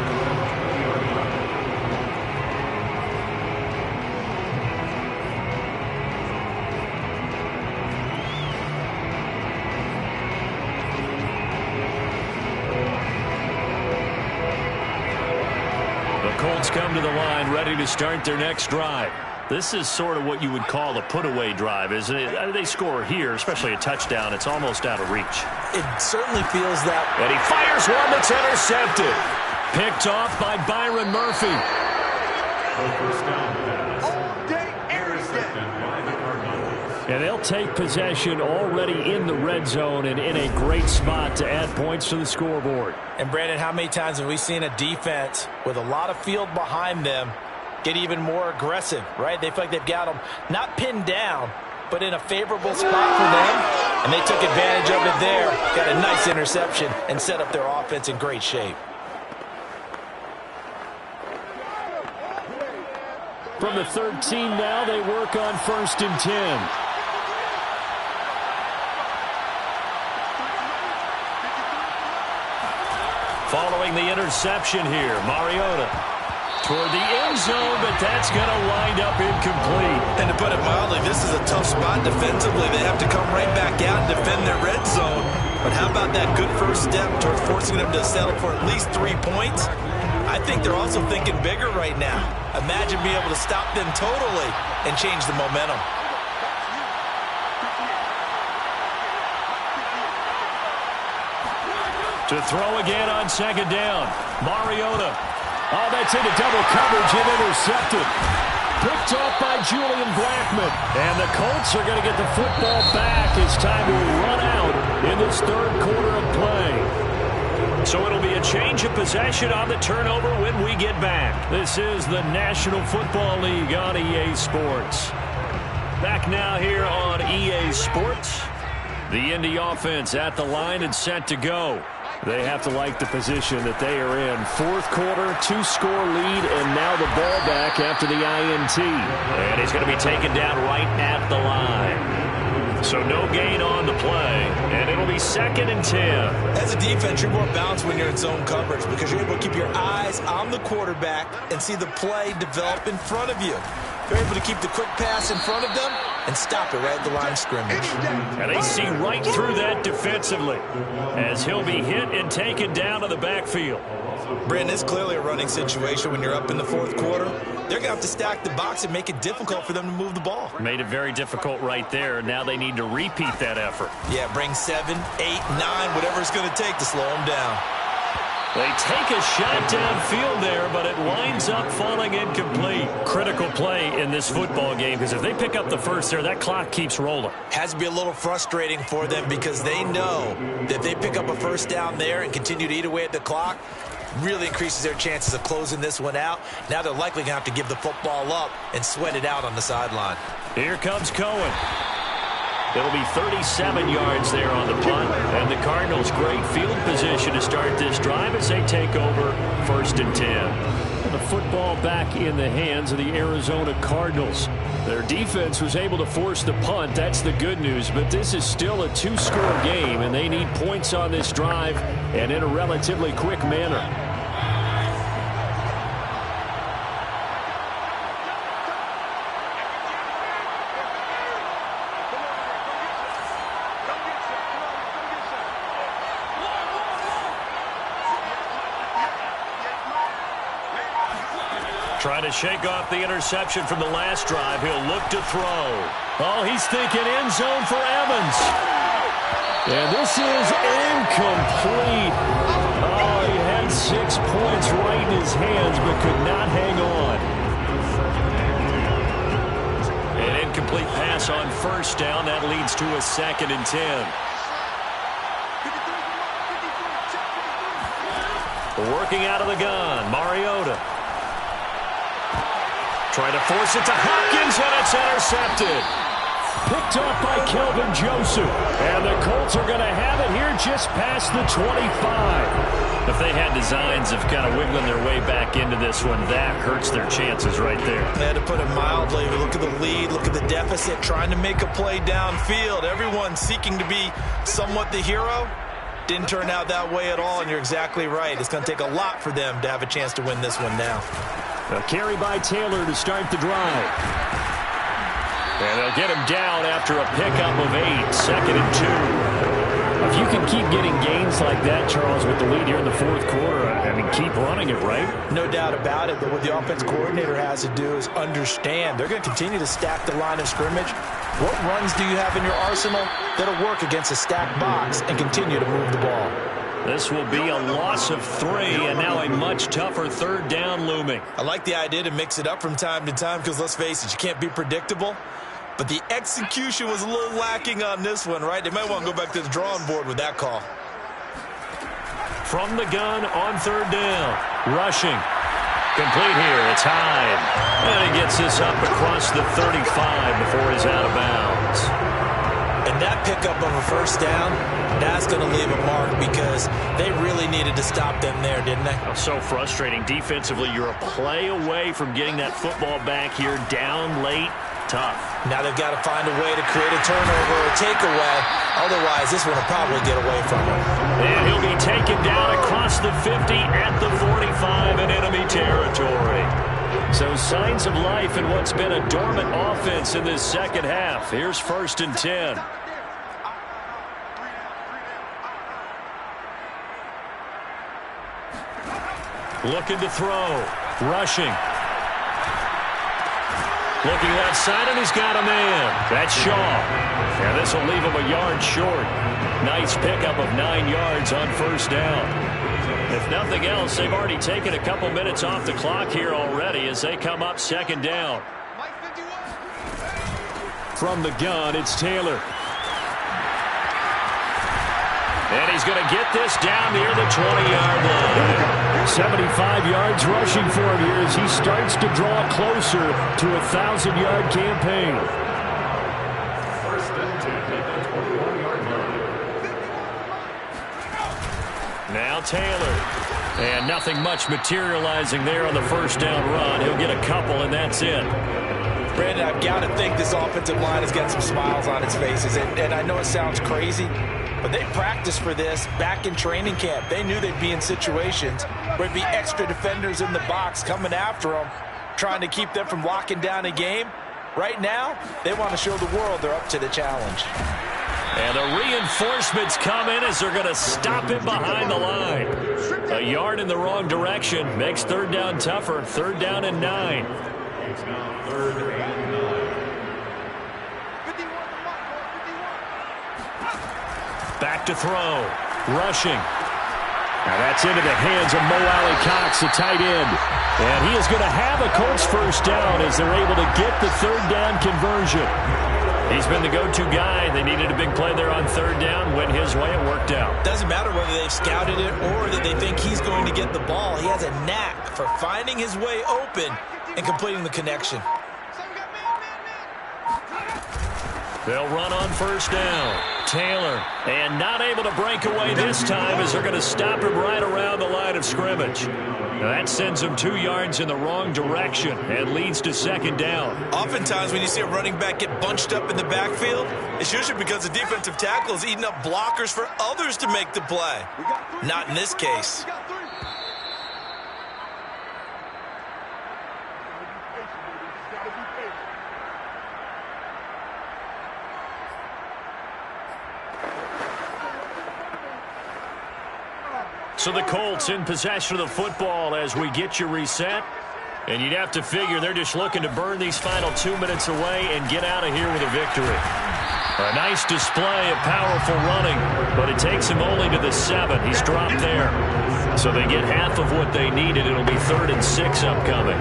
The Colts come to the line ready to start their next drive. This is sort of what you would call a put-away drive, isn't it? They score here, especially a touchdown. It's almost out of reach. It certainly feels that. And he fires one that's intercepted. Picked off by Byron Murphy. First down pass. Intercepted by the Cardinals. And they'll take possession already in the red zone and in a great spot to add points to the scoreboard. And, Brandon, how many times have we seen a defense with a lot of field behind them get even more aggressive, right? They feel like they've got them not pinned down, but in a favorable spot for them, and they took advantage of it there, got a nice interception, and set up their offense in great shape. From the 13 now, they work on 1st and 10. Following the interception here, Mariota toward the end zone, but that's going to wind up incomplete. And to put it mildly, this is a tough spot defensively. They have to come right back out and defend their red zone. But how about that good first step toward forcing them to settle for at least 3 points? I think they're also thinking bigger right now. Imagine being able to stop them totally and change the momentum. To throw again on 2nd down, Mariota. Oh, that's into double coverage and intercepted. Picked off by Julian Blackmon. And the Colts are going to get the football back as time will run out in this 3rd quarter of play. So it'll be a change of possession on the turnover when we get back. This is the National Football League on EA Sports. Back now here on EA Sports. The Indy offense at the line and set to go. They have to like the position that they are in. 4th quarter, 2-score lead, and now the ball back after the INT. And he's going to be taken down right at the line. So no gain on the play, and it'll be 2nd and 10. As a defense, you're more balanced when you're in zone coverage because you're able to keep your eyes on the quarterback and see the play develop in front of you. You're able to keep the quick pass in front of them and stop it right at the line of scrimmage. And they see right through that defensively as he'll be hit and taken down to the backfield. Brandon, it's clearly a running situation when you're up in the fourth quarter. They're going to have to stack the box and make it difficult for them to move the ball. Made it very difficult right there. Now they need to repeat that effort. Yeah, bring 7, 8, 9, whatever it's going to take to slow them down. They take a shot downfield there, but it winds up falling incomplete. Critical play in this football game, because if they pick up the first there, that clock keeps rolling. Has to be a little frustrating for them because they know that if they pick up a first down there and continue to eat away at the clock, really increases their chances of closing this one out. Now they're likely going to have to give the football up and sweat it out on the sideline. Here comes Cohen. It'll be 37 yards there on the punt. And the Cardinals, great field position to start this drive as they take over 1st and 10. And the football back in the hands of the Arizona Cardinals. Their defense was able to force the punt. That's the good news. But this is still a 2-score game, and they need points on this drive and in a relatively quick manner. Trying to shake off the interception from the last drive. He'll look to throw. Oh, he's thinking end zone for Evans. And this is incomplete. Oh, he had 6 points right in his hands, but could not hang on. An incomplete pass on 1st down. That leads to a 2nd and 10. Working out of the gun, Mariota. Trying to force it to Hopkins, and it's intercepted. Picked up by Kelvin Joseph. And the Colts are going to have it here just past the 25. If they had designs of kind of wiggling their way back into this one, that hurts their chances right there. They had to put it mildly. Look at the lead, look at the deficit, trying to make a play downfield. Everyone seeking to be somewhat the hero. Didn't turn out that way at all, and you're exactly right. It's going to take a lot for them to have a chance to win this one now. A carry by Taylor to start the drive. And they'll get him down after a pickup of 8, 2nd and 2. If you can keep getting gains like that, Charles, with the lead here in the fourth quarter, I mean, keep running it, right? No doubt about it, but what the offense coordinator has to do is understand. They're going to continue to stack the line of scrimmage. What runs do you have in your arsenal that'll work against a stacked box and continue to move the ball? This will be a loss of 3, and now a much tougher 3rd down looming. I like the idea to mix it up from time to time because, let's face it, you can't be predictable. But the execution was a little lacking on this one, right? They might want to go back to the drawing board with that call. From the gun on 3rd down. Rushing. Complete here. It's Hyde. And he gets this up across the 35 before he's out of bounds. And that pickup of a 1st down, that's going to leave a mark because they really needed to stop them there, didn't they? So frustrating. Defensively, you're a play away from getting that football back here down late. Tough. Now they've got to find a way to create a turnover or a takeaway. Otherwise, this one will probably get away from him. And he'll be taken down across the 50 at the 45 in enemy territory. So signs of life in what's been a dormant offense in this second half. Here's 1st and 10. Looking to throw. Rushing. Looking left side, and he's got a man. That's Shaw. And this will leave him a yard short. Nice pickup of 9 yards on 1st down. If nothing else, they've already taken a couple minutes off the clock here already as they come up 2nd down. From the gun, it's Taylor. And he's going to get this down near the 20-yard line. 75 yards rushing for him here as he starts to draw closer to a 1,000-yard campaign. 1st and 10 at the 21-yard line. Now Taylor. And nothing much materializing there on the 1st down run. He'll get a couple, and that's it. Brandon, I've got to think this offensive line has got some smiles on its faces. And I know it sounds crazy, but they practiced for this back in training camp. They knew they'd be in situations where there'd be extra defenders in the box coming after them, trying to keep them from locking down a game. Right now, they want to show the world they're up to the challenge. And the reinforcements come in as they're going to stop him behind the line. A yard in the wrong direction makes third down tougher. Third down and 9. It's now third and 9. Back to throw. Rushing. Now that's into the hands of Mo Alley-Cox, the tight end. And he is going to have a Colts first down as they're able to get the third down conversion. He's been the go-to guy. They needed a big play there on third down. Went his way. It worked out. Doesn't matter whether they've scouted it or that they think he's going to get the ball. He has a knack for finding his way open and completing the connection. They'll run on first down. Taylor, and not able to break away this time as they're going to stop him right around the line of scrimmage. Now that sends him 2 yards in the wrong direction and leads to second down. Oftentimes when you see a running back get bunched up in the backfield, it's usually because the defensive tackle is eating up blockers for others to make the play. Not in this case. So the Colts in possession of the football as we get you reset. And you'd have to figure they're just looking to burn these final 2 minutes away and get out of here with a victory. A nice display of powerful running, but it takes him only to the 7. He's dropped there. So they get half of what they needed. It'll be 3rd and 6 upcoming.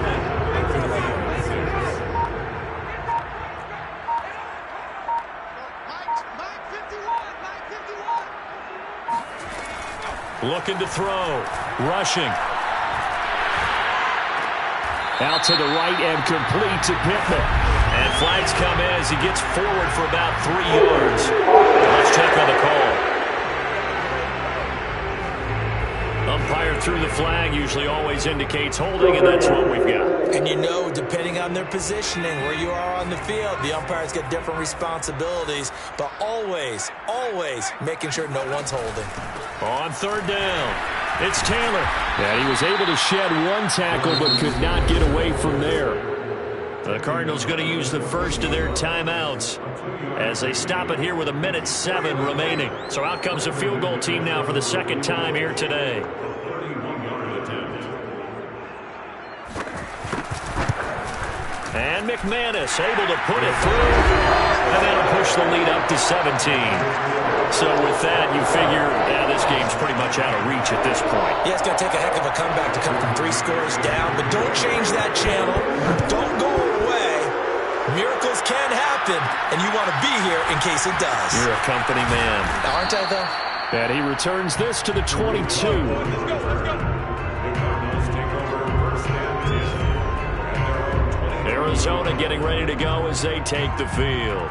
Looking to throw. Rushing. Out to the right and complete to Pittman. And flags come in as he gets forward for about 3 yards. Let's check on the call. Umpire threw the flag, usually always indicates holding, and that's what we've got. And you know, depending on their positioning, where you are on the field, the umpires get different responsibilities, but always, always making sure no one's holding. On third down, it's Taylor. And he was able to shed 1 tackle but could not get away from there. The Cardinals going to use the first of their timeouts as they stop it here with 1:07 remaining. So out comes the field goal team now for the second time here today. And McManus able to put it through. And that'll push the lead up to 17. So with that, you figure, this game's pretty much out of reach at this point. Yeah, it's going to take a heck of a comeback to come from 3 scores down, but don't change that channel. Don't go away. Miracles can happen, and you want to be here in case it does. You're a company man. Aren't I, though? And he returns this to the 22. Let's go. Take over first and 10. Arizona getting ready to go as they take the field.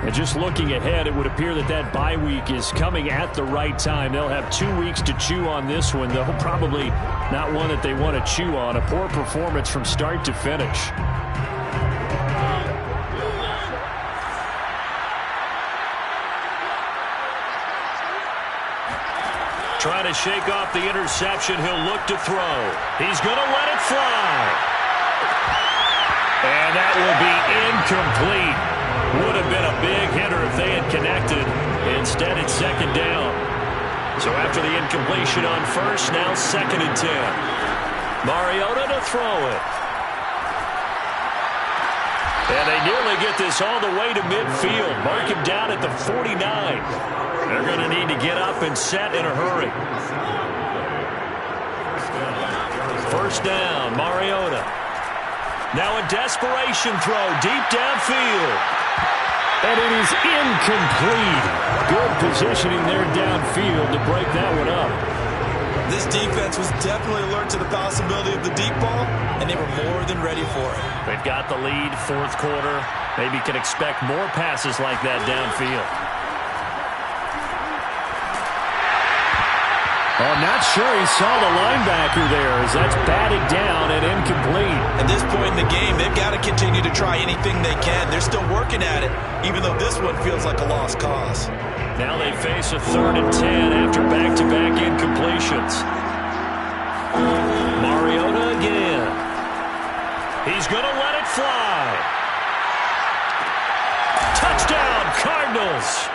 And just looking ahead, it would appear that bye week is coming at the right time. They'll have 2 weeks to chew on this one, though probably not one that they want to chew on. A poor performance from start to finish. Trying to shake off the interception. He'll look to throw. He's going to let it fly. And that will be incomplete. Would have been a big hitter if they had connected. Instead, it's second down. So after the incompletion on first, now 2nd and 10. Mariota to throw it. And they nearly get this all the way to midfield. Mark him down at the 49. They're going to need to get up and set in a hurry. First down, Mariota. Now a desperation throw deep downfield. And it is incomplete. Good positioning there downfield to break that one up. This defense was definitely alert to the possibility of the deep ball, and they were more than ready for it. They've got the lead, 4th quarter. Maybe can expect more passes like that downfield. I'm not sure he saw the linebacker there as that's batted down and incomplete. At this point in the game, they've got to continue to try anything they can. They're still working at it, even though this one feels like a lost cause. Now they face a 3rd and 10 after back-to-back incompletions. Mariota again. He's going to let it fly. Touchdown, Cardinals.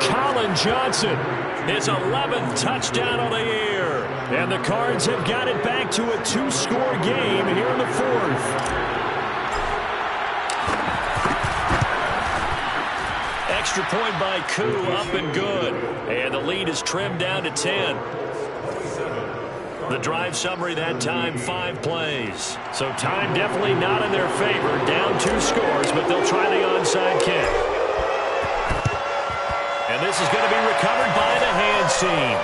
Colin Johnson, his 11th touchdown of the year. And the Cards have got it back to a 2-score game here in the 4th. Extra point by Koo, up and good. And the lead is trimmed down to 10. The drive summary that time, 5 plays. So time definitely not in their favor. Down 2 scores, but they'll try the onside kick. And this is going to be recovered by the hands team.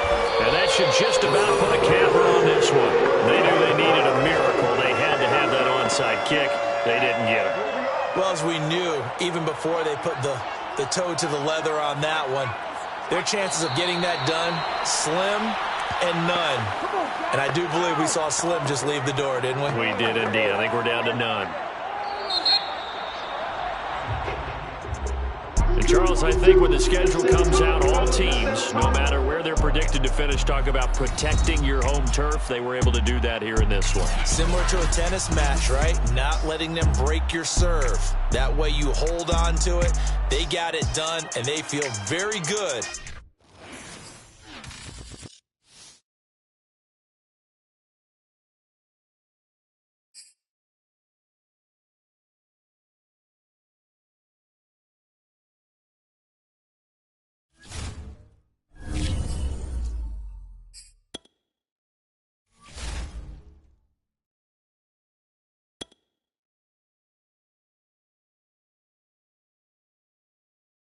And that should just about put a capper on this one. They knew they needed a miracle. They had to have that onside kick. They didn't get it. Well, as we knew, even before they put the toe to the leather on that one, their chances of getting that done, slim and none. And I do believe we saw Slim just leave the door, didn't we? We did indeed. I think we're down to none. And Charles, I think when the schedule comes out, all teams, no matter where they're predicted to finish, talk about protecting your home turf. They were able to do that here in this one. Similar to a tennis match, right? Not letting them break your serve. That way you hold on to it. They got it done, and they feel very good